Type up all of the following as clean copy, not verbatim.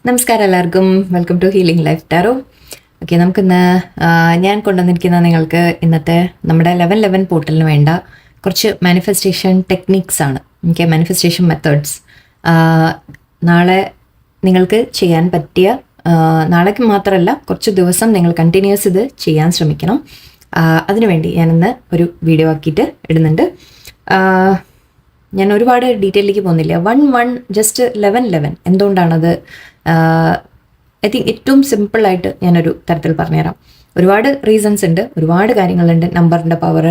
നമസ്കാരം എല്ലാവർക്കും, welcome to healing life tarot. Okay, നമുക്കിന്ന് ഞാൻ കൊണ്ടുവന്നിരിക്കുന്ന നിങ്ങൾക്ക് ഇന്നത്തെ നമ്മുടെ 1111 പോർട്ടലിന് വേണ്ട കുറച്ച് മാനിഫെസ്റ്റേഷൻ ടെക്നിക്സ് ആണ്. Okay, manifestation methods. നാളെ നിങ്ങൾക്ക് ചെയ്യാൻ പറ്റിയ, നാളേക്ക് മാത്രമല്ല കുറച്ച് ദിവസം നിങ്ങൾ കണ്ടിന്യൂസ് ഇത് ചെയ്യാൻ ശ്രമിക്കണം. അതിനുവേണ്ടി ഞാനിന്ന് ഒരു വീഡിയോ ആക്കിയിട്ട് ഇടുന്നുണ്ട്. ഞാൻ ഒരുപാട് ഡീറ്റെയിലേക്ക് പോകുന്നില്ല. 1-1 ജസ്റ്റ് 11-11 എന്തുകൊണ്ടാണത്? ഐ തിങ്ക് ഏറ്റവും സിമ്പിളായിട്ട് ഞാനൊരു തരത്തിൽ പറഞ്ഞുതരാം. ഒരുപാട് റീസൺസ് ഉണ്ട്, ഒരുപാട് കാര്യങ്ങളുണ്ട്. നമ്പറിൻ്റെ പവർ,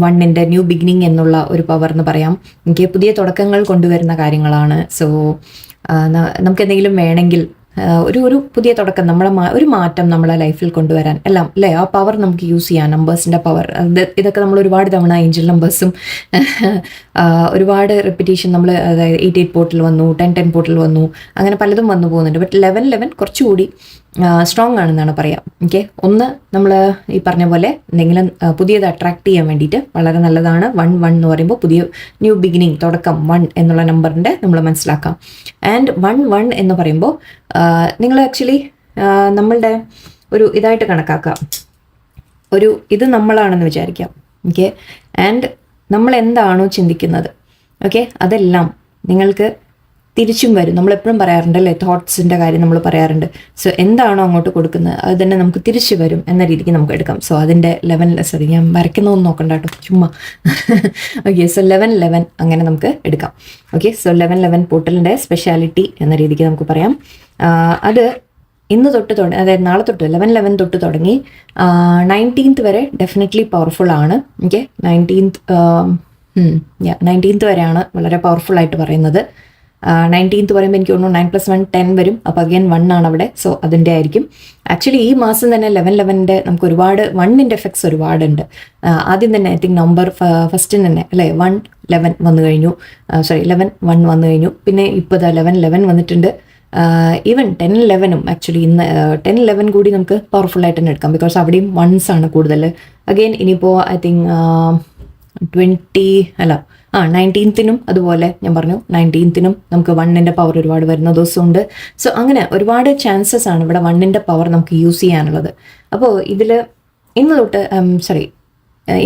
1ൻ്റെ ന്യൂ ബിഗിനിങ് എന്നുള്ള ഒരു പവർ എന്ന് പറയാം. എനിക്ക് പുതിയ തുടക്കങ്ങൾ കൊണ്ടുവരുന്ന കാര്യങ്ങളാണ്. സോ നമുക്ക് എന്തെങ്കിലും വേണമെങ്കിൽ ഒരു പുതിയ തുടക്കം, ഒരു മാറ്റം നമ്മളെ ലൈഫിൽ കൊണ്ടുവരാൻ എല്ലാം അല്ലേ, ആ പവർ നമുക്ക് യൂസ് ചെയ്യാം. നമ്പേഴ്സിൻ്റെ പവർ, ഇതൊക്കെ നമ്മൾ ഒരുപാട് തവണ ഏഞ്ചൽ നമ്പേഴ്സും ഒരുപാട് റെപ്പിറ്റേഷൻ നമ്മൾ, അതായത് 88 പോർട്ടൽ വന്നു, 1010 പോർട്ടൽ വന്നു, അങ്ങനെ പലതും വന്നു പോകുന്നുണ്ട്. ബട്ട് 1111 കുറച്ചുകൂടി സ്ട്രോങ് ആണെന്നാണ് പറയാം. ഓക്കെ, ഒന്ന് നമ്മൾ ഈ പറഞ്ഞ പോലെ എന്തെങ്കിലും പുതിയത് അട്രാക്ട് ചെയ്യാൻ വേണ്ടിയിട്ട് വളരെ നല്ലതാണ്. 1-1 എന്ന് പറയുമ്പോൾ പുതിയ ന്യൂ ബിഗിനിങ്, തുടക്കം 1 എന്നുള്ള നമ്പറിൻ്റെ നമ്മൾ മനസ്സിലാക്കാം. ആൻഡ് 1-1 എന്ന് പറയുമ്പോൾ നിങ്ങൾ ആക്ച്വലി നമ്മളുടെ ഒരു ഇതായിട്ട് കണക്കാക്കാം. ഇത് നമ്മളാണെന്ന് വിചാരിക്കാം. ഓക്കെ, ആൻഡ് നമ്മൾ എന്താണോ ചിന്തിക്കുന്നത്, ഓക്കെ, അതെല്ലാം നിങ്ങൾക്ക് തിരിച്ചും വരും. നമ്മളെപ്പോഴും പറയാറുണ്ട് അല്ലേ, തോട്ട്സിൻ്റെ കാര്യം നമ്മൾ പറയാറുണ്ട്. സോ എന്താണോ അങ്ങോട്ട് കൊടുക്കുന്നത് അത് തന്നെ നമുക്ക് തിരിച്ചു വരും എന്ന രീതിക്ക് നമുക്ക് എടുക്കാം. സോ അതിൻ്റെ 11, ഞാൻ വരയ്ക്കുന്നതൊന്നും നോക്കണ്ട കേട്ടോ, ചുമ്മാ. ഓക്കെ, സോ 11-11 അങ്ങനെ നമുക്ക് എടുക്കാം. ഓക്കെ, സോ 11-11 പോർട്ടലിൻ്റെ സ്പെഷ്യാലിറ്റി എന്ന രീതിക്ക് നമുക്ക് പറയാം. അത് ഇന്ന് തൊട്ട് അതായത് നാളെ തൊട്ട് 11-11 തൊട്ട് തുടങ്ങി 19th വരെ ഡെഫിനറ്റ്ലി പവർഫുൾ ആണ്. ഓക്കെ, 19th വരെയാണ് വളരെ പവർഫുൾ ആയിട്ട് പറയുന്നത്. 19th പറയുമ്പോൾ എനിക്ക് തോന്നുന്നു 9+1 10 വരും. അപ്പോൾ അഗൈൻ 1 ആണ് അവിടെ. സോ അതിൻ്റെ ആയിരിക്കും. ആക്ച്വലി ഈ മാസം തന്നെ 11-11ൻ്റെ നമുക്ക് ഒരുപാട് 1ൻ്റെ എഫക്ട്സ് ഒരുപാടുണ്ട്. ആദ്യം തന്നെ ഐ തിങ്ക് നമ്പർ ഫസ്റ്റിന് തന്നെ അല്ലേ 1-11 വന്നു കഴിഞ്ഞു. 11-1 വന്നു കഴിഞ്ഞു. പിന്നെ ഇപ്പോൾ 11-11 വന്നിട്ടുണ്ട്. ഈവൻ 10-11ഉം ആക്ച്വലി ഇന്ന് 10-11 കൂടി നമുക്ക് പവർഫുൾ ആയിട്ട് തന്നെ എടുക്കാം. ബിക്കോസ് അവിടെയും 1s ആണ് കൂടുതൽ. അഗെയിൻ ഇനിയിപ്പോൾ ഐ തിങ്ക് 19th അതുപോലെ ഞാൻ പറഞ്ഞു, 19th നമുക്ക് 1ൻ്റെ പവർ ഒരുപാട് വരുന്ന ദിവസമുണ്ട്. സോ അങ്ങനെ ഒരുപാട് ചാൻസസ് ആണ് ഇവിടെ 1ൻ്റെ പവർ നമുക്ക് യൂസ് ചെയ്യാനുള്ളത്. അപ്പോൾ ഇതിൽ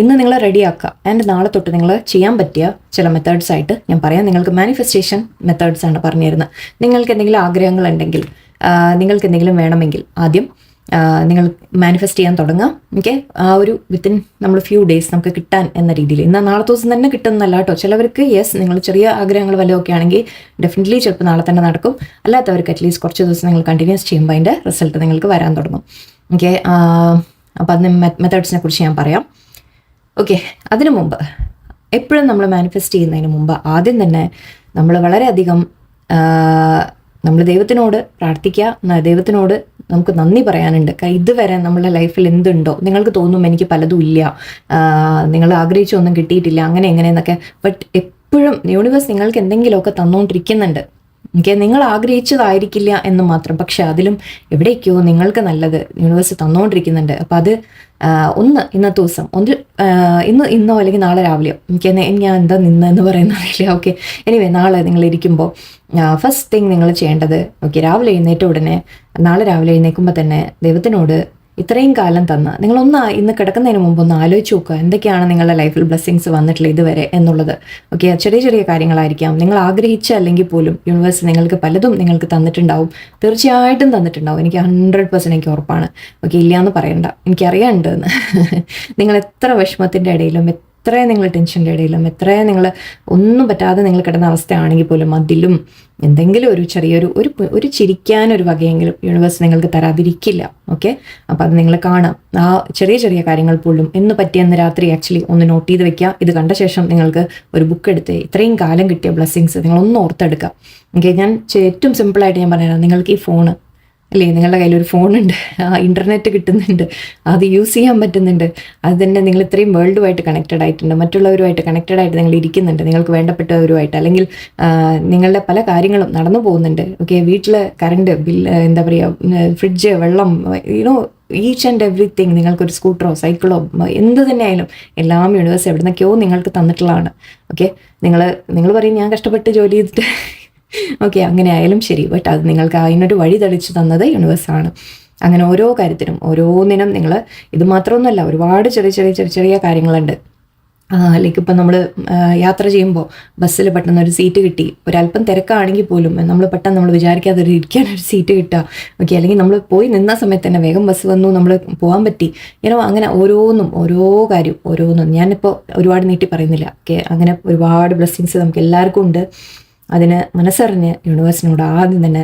ഇന്ന് നിങ്ങൾ റെഡിയാക്കുക. ആൻഡ് നാളെ തൊട്ട് നിങ്ങൾ ചെയ്യാൻ പറ്റിയ ചില മെത്തേഡ്സ് ആയിട്ട് ഞാൻ പറയാം. നിങ്ങൾക്ക് മാനിഫെസ്റ്റേഷൻ മെത്തേഡ്സ് ആണ് പറഞ്ഞു തരുന്നത്. നിങ്ങൾക്ക് എന്തെങ്കിലും ആഗ്രഹങ്ങളുണ്ടെങ്കിൽ, നിങ്ങൾക്ക് എന്തെങ്കിലും വേണമെങ്കിൽ ആദ്യം നിങ്ങൾ മാനിഫെസ്റ്റ് ചെയ്യാൻ തുടങ്ങാം. ഓക്കെ, ആ ഒരു വിത്തിൻ നമ്മൾ ഫ്യൂ ഡേയ്സ് നമുക്ക് കിട്ടാൻ എന്ന രീതിയിൽ. ഇന്ന് നാളത്തെ ദിവസം തന്നെ കിട്ടുന്നല്ല കേട്ടോ. ചിലവർക്ക് നിങ്ങൾ ചെറിയ ആഗ്രഹങ്ങൾ വല്ലതൊക്കെ ആണെങ്കിൽ ഡെഫിനറ്റ്ലി ചിലപ്പോൾ നാളെ തന്നെ നടക്കും. അല്ലാത്തവർക്ക് അറ്റ്ലീസ്റ്റ് കുറച്ച് ദിവസം നിങ്ങൾ കണ്ടിന്യൂസ് ചെയ്യുമ്പോൾ അതിൻ്റെ റിസൾട്ട് നിങ്ങൾക്ക് വരാൻ തുടങ്ങും. ഓക്കെ, അപ്പോൾ അതിന് മെത്തേഡ്സിനെ കുറിച്ച് ഞാൻ പറയാം. ഓക്കെ, അതിനു മുമ്പ് എപ്പോഴും നമ്മൾ മാനിഫെസ്റ്റ് ചെയ്യുന്നതിന് മുമ്പ് ആദ്യം തന്നെ നമ്മൾ വളരെയധികം നമ്മൾ ദൈവത്തിനോട് പ്രാർത്ഥിക്കുക. ദൈവത്തിനോട് നമുക്ക് നന്ദി പറയാനുണ്ട്. ഇതുവരെ നമ്മളുടെ ലൈഫിൽ എന്തുണ്ടോ, നിങ്ങൾക്ക് തോന്നും എനിക്ക് പലതും ഇല്ല, നിങ്ങൾ ആഗ്രഹിച്ചൊന്നും കിട്ടിയിട്ടില്ല, അങ്ങനെ എങ്ങനെയെന്നൊക്കെ. ബട്ട് എപ്പോഴും യൂണിവേഴ്സ് നിങ്ങൾക്ക് എന്തെങ്കിലുമൊക്കെ തന്നുകൊണ്ടിരിക്കുന്നുണ്ട്. ഓക്കെ, നിങ്ങൾ ആഗ്രഹിച്ചതായിരിക്കില്ല എന്ന് മാത്രം, പക്ഷെ അതിലും എവിടേക്കോ നിങ്ങൾക്ക് നല്ലത് യൂണിവേഴ്സ് തന്നുകൊണ്ടിരിക്കുന്നുണ്ട്. അപ്പം അത് ഇന്നത്തെ ദിവസം ഇന്നോ അല്ലെങ്കിൽ നാളെ രാവിലെയോ, ഞാൻ എന്താ എന്ന് പറയുന്ന അറിയില്ല. ഓക്കെ, എനിവേ നാളെ നിങ്ങൾ ഇരിക്കുമ്പോൾ ഫസ്റ്റ് തിങ് നിങ്ങൾ ചെയ്യേണ്ടത്, ഓക്കെ, രാവിലെ എഴുന്നേറ്റ ഉടനെ, നാളെ രാവിലെ എഴുന്നേൽക്കുമ്പോൾ തന്നെ ദൈവത്തിനോട് ഇത്രയും കാലം തന്ന, ഇന്ന് കിടക്കുന്നതിന് മുമ്പ് ഒന്ന് ആലോചിച്ച് നോക്കുക എന്തൊക്കെയാണ് നിങ്ങളുടെ ലൈഫിൽ ബ്ലെസ്സിങ്സ് വന്നിട്ടുള്ള ഇതുവരെ എന്നുള്ളത്. ഓക്കെ, ചെറിയ ചെറിയ കാര്യങ്ങളായിരിക്കാം. നിങ്ങൾ ആഗ്രഹിച്ച അല്ലെങ്കിൽ പോലും യൂണിവേഴ്സ് നിങ്ങൾക്ക് പലതും നിങ്ങൾക്ക് തന്നിട്ടുണ്ടാവും. തീർച്ചയായിട്ടും തന്നിട്ടുണ്ടാവും. എനിക്ക് 100% എനിക്ക് ഉറപ്പാണ്. ഓക്കെ, ഇല്ലയെന്ന് പറയണ്ട, എനിക്കറിയാനുണ്ടെന്ന്. നിങ്ങൾ എത്ര വിഷമത്തിൻ്റെ ഇടയിലും, എത്രയും നിങ്ങൾ ടെൻഷൻ്റെ ഇടയിലും, എത്രയും നിങ്ങൾ ഒന്നും പറ്റാതെ നിങ്ങൾ കിടന്ന അവസ്ഥയാണെങ്കിൽ പോലും അതിലും എന്തെങ്കിലും ഒരു ചെറിയൊരു ഒരു ചിരിക്കാനൊരു വകയെങ്കിലും യൂണിവേഴ്സ് നിങ്ങൾക്ക് തരാതിരിക്കില്ല. ഓക്കെ, അപ്പോൾ അത് നിങ്ങൾ കാണാം. ആ ചെറിയ ചെറിയ കാര്യങ്ങൾ പോലും എന്ന് പറ്റിയെന്ന് രാത്രി ആക്ച്വലി ഒന്ന് നോട്ട് ചെയ്ത് വെക്കുക. ഇത് കണ്ട ശേഷം നിങ്ങൾക്ക് ഒരു ബുക്ക് എടുത്ത് ഇത്രയും കാലം കിട്ടിയ ബ്ലെസ്സിങ്സ് നിങ്ങളൊന്ന് ഓർത്തെടുക്കുക. ഓക്കെ, ഞാൻ ഏറ്റവും സിമ്പിളായിട്ട് ഞാൻ പറഞ്ഞുതരാം. നിങ്ങൾക്ക് ഈ ഫോണ് അല്ലേ? നിങ്ങളുടെ കയ്യിലൊരു ഫോണുണ്ട്, ഇൻ്റർനെറ്റ് കിട്ടുന്നുണ്ട്, അത് യൂസ് ചെയ്യാൻ പറ്റുന്നുണ്ട്, അത് തന്നെ നിങ്ങൾ ഇത്രയും വേൾഡുമായിട്ട് കണക്റ്റഡ് ആയിട്ടുണ്ട്, മറ്റുള്ളവരുമായിട്ട് കണക്റ്റഡ് ആയിട്ട് നിങ്ങൾ ഇരിക്കുന്നുണ്ട്, നിങ്ങൾക്ക് വേണ്ടപ്പെട്ടവരുമായിട്ട്, അല്ലെങ്കിൽ നിങ്ങളുടെ പല കാര്യങ്ങളും നടന്നു പോകുന്നുണ്ട്. ഓക്കെ, വീട്ടിൽ കറണ്ട് ബില്ല്, എന്താ പറയുക, ഫ്രിഡ്ജ്, വെള്ളം, യുനോ ഈച്ച് ആൻഡ് എവറിത്തിങ്, നിങ്ങൾക്കൊരു സ്കൂട്ടറോ സൈക്കിളോ എന്ത് തന്നെ ആയാലും എല്ലാം യൂണിവേഴ്സ് എവിടെ നിന്നൊക്കെയോ നിങ്ങൾക്ക് തന്നിട്ടുള്ളതാണ്. ഓക്കെ, നിങ്ങൾ പറയും ഞാൻ കഷ്ടപ്പെട്ട് ജോലി ചെയ്തിട്ട് ഓക്കെ, അങ്ങനെ ആയാലും ശരി, ബട്ട് അത് നിങ്ങൾക്ക് അതിനൊരു വഴി തെളിച്ച് തന്നത് യൂണിവേഴ്സാണ്. അങ്ങനെ ഓരോ കാര്യത്തിനും ഓരോന്നിനും നിങ്ങൾ, ഇത് മാത്രമൊന്നുമല്ല, ഒരുപാട് ചെറിയ ചെറിയ ചെറിയ ചെറിയ കാര്യങ്ങളുണ്ട്. ലൈക്ക് ഇപ്പം നമ്മൾ യാത്ര ചെയ്യുമ്പോൾ ബസ്സിൽ പെട്ടെന്ന് ഒരു സീറ്റ് കിട്ടി, ഒരല്പം തിരക്കാണെങ്കിൽ പോലും നമ്മൾ പെട്ടെന്ന് നമ്മൾ വിചാരിക്കാതെ ഒരു ഇരിക്കാനൊരു സീറ്റ് കിട്ടുക. ഓക്കെ, അല്ലെങ്കിൽ നമ്മൾ പോയി നിന്ന സമയത്ത് തന്നെ വേഗം ബസ് വന്നു, നമ്മൾ പോകാൻ പറ്റി. അങ്ങനെ ഓരോന്നും ഓരോ കാര്യം ഓരോന്നും ഞാനിപ്പോൾ ഒരുപാട് നീട്ടി പറയുന്നില്ല. ഓക്കെ, അങ്ങനെ ഒരുപാട് ബ്ലെസ്സിങ്സ് നമുക്ക് എല്ലാവർക്കും ഉണ്ട്. അതിന് മനസ്സറിഞ്ഞ് യൂണിവേഴ്സിനോട് ആദ്യം തന്നെ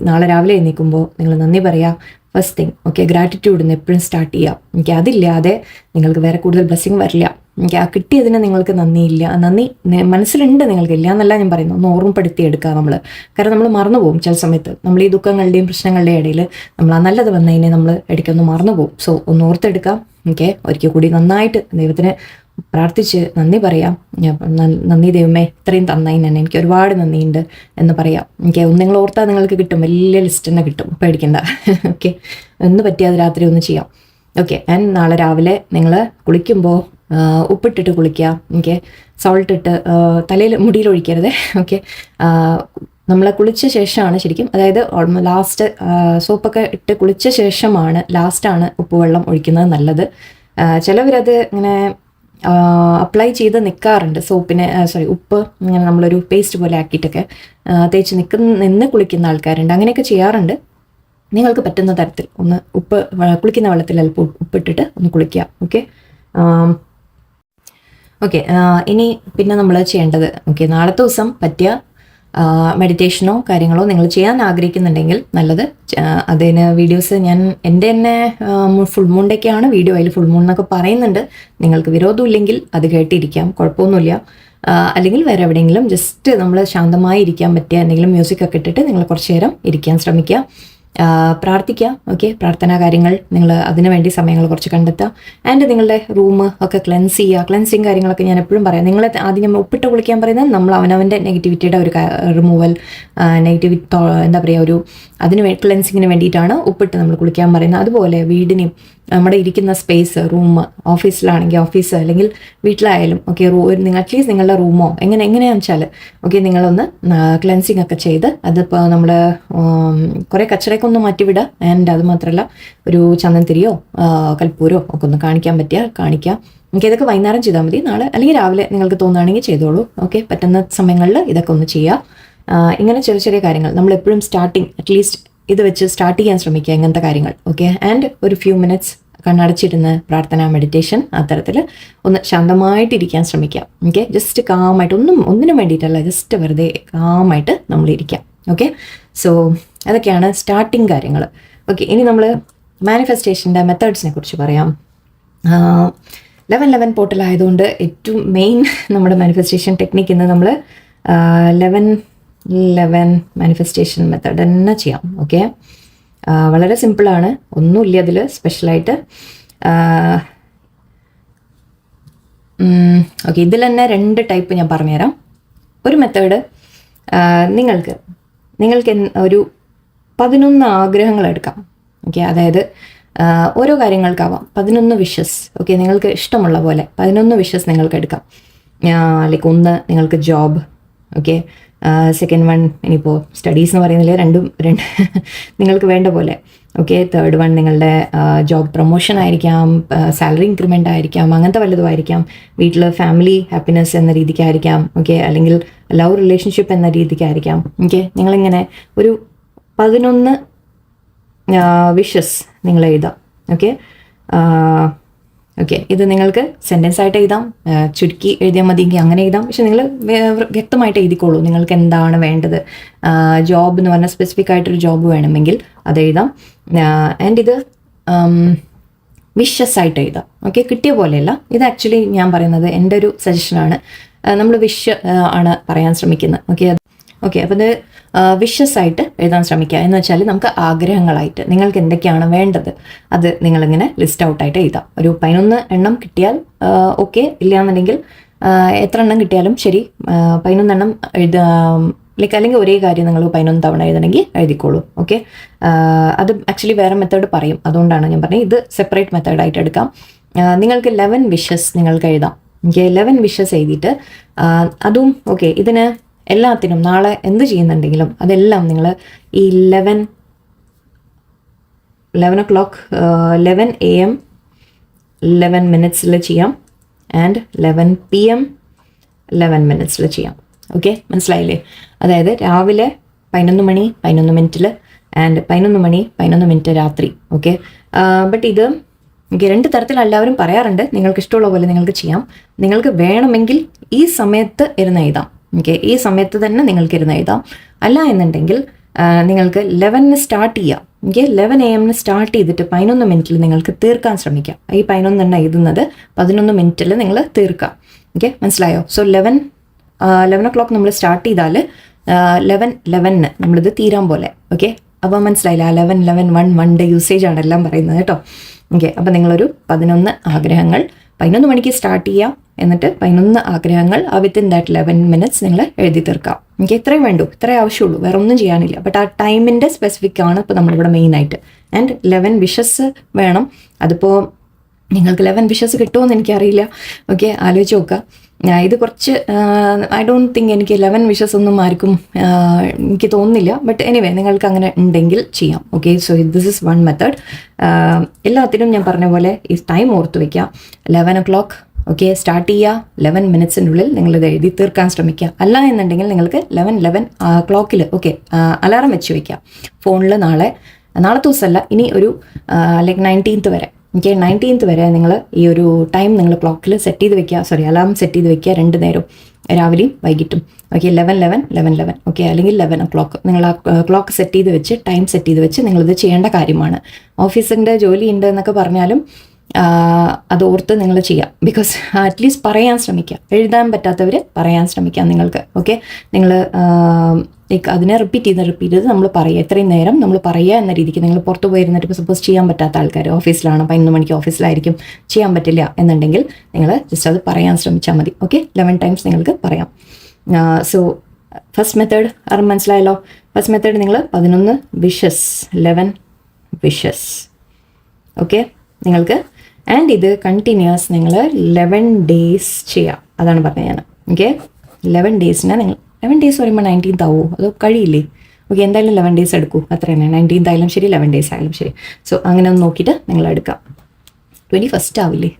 നാളെ രാവിലെ എഴുന്നേൽക്കുമ്പോൾ നിങ്ങൾ നന്ദി പറയുക. First thing. ഓക്കെ, ഗ്രാറ്റിറ്റ്യൂഡ് നിന്ന് എപ്പോഴും സ്റ്റാർട്ട് ചെയ്യാം. എനിക്ക് അതില്ലാതെ നിങ്ങൾക്ക് വേറെ കൂടുതൽ ബ്ലെസ്സിങ് വരില്ല. എനിക്ക് ആ കിട്ടിയതിന് നിങ്ങൾക്ക് നന്ദി മനസ്സിലുണ്ട്, നിങ്ങൾക്ക് ഇല്ല എന്നല്ല ഞാൻ പറയുന്നു, ഒന്ന് ഓർമ്മപ്പെടുത്തിയെടുക്കുക നമ്മൾ. കാരണം നമ്മൾ മറന്നു പോകും ചില സമയത്ത്. നമ്മൾ ഈ ദുഃഖങ്ങളുടെയും പ്രശ്നങ്ങളുടെയും ഇടയിൽ നമ്മൾ ആ നല്ലത് വന്നതിനെ നമ്മൾ ഇടയ്ക്കൊന്ന് മറന്നു പോകും. സോ ഒന്ന് ഓർത്തെടുക്കാം. ഓക്കെ, ഒരിക്കൽ കൂടി നന്നായിട്ട് ദൈവത്തിന് പ്രാർത്ഥിച്ച് നന്ദി പറയാം. നന്ദി ദൈവമേ, ഇത്രയും തന്നതിന് തന്നെ എനിക്ക് ഒരുപാട് നന്ദിയുണ്ട് എന്ന് പറയാം. എനിക്ക് നിങ്ങൾ ഓർത്താൽ നിങ്ങൾക്ക് കിട്ടും, വലിയ ലിസ്റ്റ് തന്നെ കിട്ടും, പേടിക്കണ്ട. ഓക്കെ, ഒന്ന് പറ്റിയാൽ രാത്രി ഒന്ന് ചെയ്യാം. ഓക്കെ, ആൻഡ് നാളെ രാവിലെ നിങ്ങൾ കുളിക്കുമ്പോൾ ഉപ്പിട്ടിട്ട് കുളിക്കുക. ഓക്കെ, സോൾട്ട് ഇട്ട് തലയിൽ മുടിയിൽ ഒഴിക്കരുത്. ഓക്കെ, നമ്മൾ കുളിച്ച ശേഷമാണ് ശരിക്കും, അതായത് ലാസ്റ്റ് സോപ്പൊക്കെ ഇട്ട് കുളിച്ച ശേഷമാണ് ലാസ്റ്റാണ് ഉപ്പുവെള്ളം ഒഴിക്കുന്നത് നല്ലത്. ചിലവരത് ഇങ്ങനെ അപ്ലൈ ചെയ്ത് നിൽക്കാറുണ്ട്, സോപ്പിനെ ഉപ്പ് ഇങ്ങനെ നമ്മളൊരു പേസ്റ്റ് പോലെ ആക്കിയിട്ടൊക്കെ തേച്ച് നിന്ന് കുളിക്കുന്ന ആൾക്കാരുണ്ട്. അങ്ങനെയൊക്കെ ചെയ്യാറുണ്ട്. നിങ്ങൾക്ക് പറ്റുന്ന തരത്തിൽ ഒന്ന് കുളിക്കുന്ന വെള്ളത്തിൽ അല്പം ഉപ്പിട്ടിട്ട് ഒന്ന് കുളിക്കുക. ഓക്കെ, ഓക്കെ, ഇനി പിന്നെ നമ്മൾ ചെയ്യേണ്ടത്, ഓക്കെ, നാളത്തെ ദിവസം പറ്റിയ മെഡിറ്റേഷനോ കാര്യങ്ങളോ നിങ്ങൾ ചെയ്യാൻ ആഗ്രഹിക്കുന്നുണ്ടെങ്കിൽ നല്ലത്. അതിന് വീഡിയോസ് ഞാൻ എൻ്റെ തന്നെ ഫുൾ മൂണിൻ്റെയൊക്കെയാണ് വീഡിയോ, അതിൽ ഫുൾ മൂൺ എന്നൊക്കെ പറയുന്നുണ്ട്. നിങ്ങൾക്ക് വിരോധമില്ലെങ്കിൽ അത് കേട്ടിരിക്കാം, കുഴപ്പമൊന്നുമില്ല. അല്ലെങ്കിൽ വേറെ എവിടെയെങ്കിലും ജസ്റ്റ് നമ്മൾ ശാന്തമായി ഇരിക്കാൻ പറ്റിയ എന്തെങ്കിലും മ്യൂസിക് ഒക്കെ ഇട്ടിട്ട് നിങ്ങൾ കുറച്ച് നേരം ഇരിക്കാൻ ശ്രമിക്കുക. പ്രാർത്ഥിക്കുക. ഓക്കെ, പ്രാർത്ഥനാ കാര്യങ്ങൾ നിങ്ങൾ അതിനു വേണ്ടി സമയങ്ങൾ കുറച്ച് കണ്ടെത്തുക. ആൻഡ് നിങ്ങളുടെ റൂം ഒക്കെ ക്ലെൻസ് ചെയ്യുക. ക്ലെൻസിങ് കാര്യങ്ങളൊക്കെ ഞാൻ എപ്പോഴും പറയാം. നിങ്ങൾ ആദ്യം ഞാൻ ഉപ്പിട്ട് കുളിക്കാൻ പറയുന്നത് നമ്മൾ അവനവൻ്റെ നെഗറ്റിവിറ്റിയുടെ ഒരു റിമൂവൽ, എന്താ പറയുക, ഒരു ക്ലെൻസിങ്ങിന് വേണ്ടിയിട്ടാണ് ഉപ്പിട്ട് നമ്മൾ കുളിക്കാൻ പറയുന്നത്. അതുപോലെ വീടിനെയും നമ്മുടെ ഇരിക്കുന്ന സ്പേസ്, റൂം, ഓഫീസിലാണെങ്കിൽ ഓഫീസ്, അല്ലെങ്കിൽ വീട്ടിലായാലും ഓക്കെ, അറ്റ്ലീസ്റ്റ് നിങ്ങളുടെ റൂമോ എങ്ങനെയാണെന്ന് വെച്ചാൽ ഓക്കെ, നിങ്ങളൊന്ന് ക്ലെൻസിങ് ഒക്കെ ചെയ്ത് അതിപ്പോൾ നമ്മൾ കുറേ കച്ചറയൊക്കെ ഒന്ന് മാറ്റിവിടുക. ആൻഡ് അത് മാത്രമല്ല, ഒരു ചന്ദനത്തിരിയോ കൽപ്പൂരോ ഒക്കെ ഒന്ന് കാണിക്കാൻ പറ്റിയാൽ കാണിക്കാം. ഓക്കെ, ഇതൊക്കെ വൈകുന്നേരം ചെയ്താൽ മതി. നാളെ അല്ലെങ്കിൽ രാവിലെ നിങ്ങൾക്ക് തോന്നുകയാണെങ്കിൽ ചെയ്തോളൂ. ഓക്കെ, പറ്റുന്ന സമയങ്ങളിൽ ഇതൊക്കെ ഒന്ന് ചെയ്യുക. ഇങ്ങനെ ചെറിയ ചെറിയ കാര്യങ്ങൾ നമ്മൾ എപ്പോഴും അറ്റ്ലീസ്റ്റ് ഇത് വെച്ച് സ്റ്റാർട്ട് ചെയ്യാൻ ശ്രമിക്കുക, ഇങ്ങനത്തെ കാര്യങ്ങൾ. ഓക്കെ, ആൻഡ് ഒരു ഫ്യൂ മിനിറ്റ്സ് കണ്ണടച്ചിരുന്ന് പ്രാർത്ഥന, മെഡിറ്റേഷൻ, അത്തരത്തിൽ ഒന്ന് ശാന്തമായിട്ടിരിക്കാൻ ശ്രമിക്കാം. ഓക്കെ, ജസ്റ്റ് കാമായിട്ട്, ഒന്നിനും വേണ്ടിയിട്ടല്ല, ജസ്റ്റ് വെറുതെ കാമായിട്ട് നമ്മളിരിക്കാം. ഓക്കെ, സോ അതൊക്കെയാണ് സ്റ്റാർട്ടിങ് കാര്യങ്ങൾ. ഓക്കെ, ഇനി നമ്മൾ മാനിഫെസ്റ്റേഷൻ്റെ മെത്തേഡ്സിനെ കുറിച്ച് പറയാം. 1111 പോർട്ടൽ ആയതുകൊണ്ട് ഏറ്റവും മെയിൻ നമ്മുടെ മാനിഫെസ്റ്റേഷൻ ടെക്നിക്ക് ഇന്ന് നമ്മൾ 1111 മാനിഫെസ്റ്റേഷൻ മെത്തേഡ് തന്നെ ചെയ്യാം. ഓക്കെ, വളരെ സിമ്പിളാണ്, ഒന്നുമില്ല അതിൽ സ്പെഷ്യലായിട്ട്. ഓക്കെ, ഇതിൽ തന്നെ 2 ടൈപ്പ് ഞാൻ പറഞ്ഞുതരാം. ഒരു മെത്തേഡ്, നിങ്ങൾക്ക് ഒരു 11 ആഗ്രഹങ്ങൾ എടുക്കാം. ഓക്കെ, അതായത് ഓരോ കാര്യങ്ങൾക്കാവാം 11 വിഷസ്. ഓക്കെ, നിങ്ങൾക്ക് ഇഷ്ടമുള്ള പോലെ 11 വിഷസ് നിങ്ങൾക്ക് എടുക്കാം. ലൈക്ക് 1 നിങ്ങൾക്ക് ജോബ്. ഓക്കെ, സെക്കൻഡ് വൺ ഇനിയിപ്പോൾ സ്റ്റഡീസ് എന്ന് പറയുന്നില്ല, രണ്ടും നിങ്ങൾക്ക് വേണ്ട പോലെ. ഓക്കെ, തേർഡ് വൺ നിങ്ങളുടെ ജോബ് പ്രൊമോഷൻ ആയിരിക്കാം, സാലറി ഇൻക്രിമെൻ്റ് ആയിരിക്കാം, അങ്ങനത്തെ വല്ലതും ആയിരിക്കാം. വീട്ടിൽ ഫാമിലി ഹാപ്പിനെസ് എന്ന രീതിക്കായിരിക്കാം. ഓക്കെ, അല്ലെങ്കിൽ ലവ് റിലേഷൻഷിപ്പ് എന്ന രീതിക്കായിരിക്കാം. ഓക്കെ, നിങ്ങളിങ്ങനെ ഒരു 11 വിഷസ് നിങ്ങൾ എഴുതാം. ഓക്കെ, ഓക്കെ, ഇത് നിങ്ങൾക്ക് സെൻറ്റൻസ് ആയിട്ട് എഴുതാം, ചുരുക്കി എഴുതിയാൽ മതിയെങ്കിൽ അങ്ങനെ എഴുതാം. പക്ഷെ നിങ്ങൾ വ്യക്തമായിട്ട് എഴുതിക്കോളൂ നിങ്ങൾക്ക് എന്താണ് വേണ്ടത്. ജോബ് എന്ന് പറഞ്ഞാൽ സ്പെസിഫിക് ആയിട്ടൊരു ജോബ് വേണമെങ്കിൽ അത് എഴുതാം. ആൻഡ് ഇത് വിഷസ് ആയിട്ട് എഴുതാം. ഓക്കെ, കിട്ടിയ പോലെയല്ല. ഇത് ആക്ച്വലി ഞാൻ പറയുന്നത് എൻ്റെ ഒരു സജഷനാണ്. നമ്മൾ വിഷ് ആണ് പറയാൻ ശ്രമിക്കുന്നത്. ഓക്കെ, ഓക്കെ, അപ്പോൾ ഇത് വിഷസ് ആയിട്ട് എഴുതാൻ ശ്രമിക്കുക. എന്ന് വെച്ചാൽ നമുക്ക് ആഗ്രഹങ്ങളായിട്ട് നിങ്ങൾക്ക് എന്തൊക്കെയാണ് വേണ്ടത് അത് നിങ്ങളിങ്ങനെ ലിസ്റ്റ് ഔട്ടായിട്ട് എഴുതാം. ഒരു 11 എണ്ണം കിട്ടിയാൽ ഓക്കെ, ഇല്ലയെന്നുണ്ടെങ്കിൽ എത്ര എണ്ണം കിട്ടിയാലും ശരി, 11 എണ്ണം ലൈക്ക് അല്ലെങ്കിൽ ഒരേ കാര്യം നിങ്ങൾ 11 തവണ എഴുതണമെങ്കിൽ എഴുതിക്കോളൂ. ഓക്കെ, അത് ആക്ച്വലി വേറെ മെത്തേഡ് പറയും, അതുകൊണ്ടാണ് ഞാൻ പറഞ്ഞത് ഇത് സെപ്പറേറ്റ് മെത്തേഡായിട്ട് എടുക്കാം. നിങ്ങൾക്ക് 11 വിഷസ് നിങ്ങൾക്ക് എഴുതാം. ഓക്കെ, 11 വിഷസ് എഴുതിയിട്ട് അതും ഓക്കെ, ഇതിന് എല്ലാത്തിനും നാളെ എന്ത് ചെയ്യുന്നുണ്ടെങ്കിലും അതെല്ലാം നിങ്ങൾ ഈ 11 o'clock 11 AM 11 minutesൽ ചെയ്യാം ആൻഡ് 11 PM 11 minutesൽ ചെയ്യാം. ഓക്കെ, മനസ്സിലായില്ലേ? അതായത് രാവിലെ 11 മണി 11 മിനിറ്റിൽ ആൻഡ് 11 മണി 11 മിനിറ്റ് രാത്രി. ഓക്കെ, ബട്ട് ഇത് എനിക്ക് 2 തരത്തിൽ എല്ലാവരും പറയാറുണ്ട്. നിങ്ങൾക്ക് ഇഷ്ടമുള്ള പോലെ നിങ്ങൾക്ക് ചെയ്യാം. നിങ്ങൾക്ക് വേണമെങ്കിൽ ഈ സമയത്ത് ഇരുന്ന് എഴുതാം. ഓക്കെ, ഈ സമയത്ത് തന്നെ നിങ്ങൾക്ക് ഇരുന്ന് എഴുതാം. അല്ല എന്നുണ്ടെങ്കിൽ നിങ്ങൾക്ക് 11 സ്റ്റാർട്ട് ചെയ്യാം. ഓക്കെ, 11 AM സ്റ്റാർട്ട് ചെയ്തിട്ട് 11 മിനിറ്റിൽ നിങ്ങൾക്ക് തീർക്കാൻ ശ്രമിക്കാം. ഈ 11 എണ്ണം എഴുതുന്നത് 11 മിനിറ്റിൽ നിങ്ങൾ തീർക്കാം. ഓക്കെ, മനസ്സിലായോ? സോ 11 o'clock നമ്മൾ സ്റ്റാർട്ട് ചെയ്താൽ 11 നമ്മളിത് തീരാൻ പോലെ. ഓക്കെ, അപ്പോൾ മനസ്സിലായില്ല? 11 1 ഡേ യൂസേജ് ആണ് എല്ലാം പറയുന്നത് കേട്ടോ. ഓക്കെ, അപ്പോൾ നിങ്ങളൊരു 11 ആഗ്രഹങ്ങൾ 11 മണിക്ക് സ്റ്റാർട്ട് ചെയ്യാം. എന്നിട്ട് 11 ആഗ്രഹങ്ങൾ വിത്തിൻ ദാറ്റ് 11 minutes നിങ്ങൾ എഴുതി തീർക്കാം. ഓക്കെ, ഇത്രയും വേണ്ടൂ, ഇത്രയും ആവശ്യമുള്ളൂ, വേറെ ഒന്നും ചെയ്യാനില്ല. ബട്ട് ആ ടൈമിൻ്റെ സ്പെസിഫിക് ആണ് ഇപ്പോൾ നമ്മളിവിടെ മെയിനായിട്ട്. ആൻഡ് 11 വിഷസ് വേണം. അതിപ്പോൾ നിങ്ങൾക്ക് 11 വിഷസ് കിട്ടുമോയെന്ന് എനിക്കറിയില്ല. ഓക്കെ, ആലോചിച്ച് നോക്കുക. ഇത് കുറച്ച് ഐ ഡോണ്ട് തിങ്ക് എനിക്ക് 11 വിഷസ് ഒന്നും ആർക്കും എനിക്ക് തോന്നുന്നില്ല. ബട്ട് എനിവേ നിങ്ങൾക്ക് അങ്ങനെ ഉണ്ടെങ്കിൽ ചെയ്യാം. Okay, so this is one method. എല്ലാത്തിനും ഞാൻ പറഞ്ഞ പോലെ ഈ ടൈം ഓർത്ത് വയ്ക്കുക. 11 o'clock ഓക്കെ സ്റ്റാർട്ട് ചെയ്യുക. 11 minutesനുള്ളിൽ നിങ്ങളിത് എഴുതി തീർക്കാൻ ശ്രമിക്കുക. അല്ല എന്നുണ്ടെങ്കിൽ നിങ്ങൾക്ക് 11 o'clockൽ ഓക്കെ അലാറം വെച്ച് വയ്ക്കുക ഫോണിൽ. നാളത്തെ ദിവസമല്ല, ഇനി ഒരു ലൈക്ക് 19th വരെ. ഓക്കെ, 19th വരെ നിങ്ങൾ ഈ ഒരു ടൈം നിങ്ങൾ ക്ലോക്കിൽ സെറ്റ് ചെയ്ത് വെക്കുക. അലാം സെറ്റ് ചെയ്ത് വെക്കുക 2 നേരം, രാവിലെയും വൈകിട്ടും. ഓക്കെ, 11 ഓക്കെ, അല്ലെങ്കിൽ 11 o'clock നിങ്ങൾ ആ ക്ലോക്ക് സെറ്റ് ചെയ്ത് വെച്ച് ടൈം സെറ്റ് ചെയ്ത് വെച്ച് നിങ്ങളിത് ചെയ്യേണ്ട കാര്യമാണ്. ഓഫീസിൻ്റെ ജോലി ഉണ്ട് എന്നൊക്കെ പറഞ്ഞാലും അത് ഓർത്ത് നിങ്ങൾ ചെയ്യാം. ബിക്കോസ് അറ്റ്ലീസ്റ്റ് പറയാൻ ശ്രമിക്കുക. എഴുതാൻ പറ്റാത്തവർ പറയാൻ ശ്രമിക്കാം നിങ്ങൾക്ക്. ഓക്കെ, നിങ്ങൾ അതിനെ റിപ്പീറ്റ് ചെയ്ത് നമ്മൾ പറയുക. എത്രയും നേരം നമ്മൾ പറയുക എന്ന രീതിക്ക്. നിങ്ങൾ പുറത്ത് പോയിരുന്നിട്ട് ഇപ്പോൾ സപ്പോസ് ചെയ്യാൻ പറ്റാത്ത ആൾക്കാർ ഓഫീസിലാണ്, 11 മണിക്ക് ഓഫീസിലായിരിക്കും, ചെയ്യാൻ പറ്റില്ല എന്നുണ്ടെങ്കിൽ നിങ്ങൾ ജസ്റ്റ് അത് പറയാൻ ശ്രമിച്ചാൽ മതി. ഓക്കെ, 11 times നിങ്ങൾക്ക് പറയാം. സോ ഫസ്റ്റ് മെത്തേഡ് മനസ്സിലായല്ലോ. ഫസ്റ്റ് മെത്തേഡ് നിങ്ങൾ 11 വിഷസ് 11 വിഷസ്. ഓക്കെ, നിങ്ങൾക്ക് ആൻഡ് ഇത് കണ്ടിന്യൂസ് നിങ്ങൾ 11 days ചെയ്യാം. അതാണ് പറഞ്ഞത് ഞാൻ. ഓക്കെ, 11 daysനെ നിങ്ങൾ 11 days പറയുമ്പോൾ 19th ആവുമോ? അത് കഴിയില്ലേ? ഓക്കെ, എന്തായാലും 11 days എടുക്കൂ. അത്ര തന്നെ, 19th ആയാലും ശരി 11 days ആയാലും ശരി. സോ അങ്ങനെ ഒന്ന് നോക്കിയിട്ട് നിങ്ങൾ എടുക്കാം. 21st ആവില്ലേ?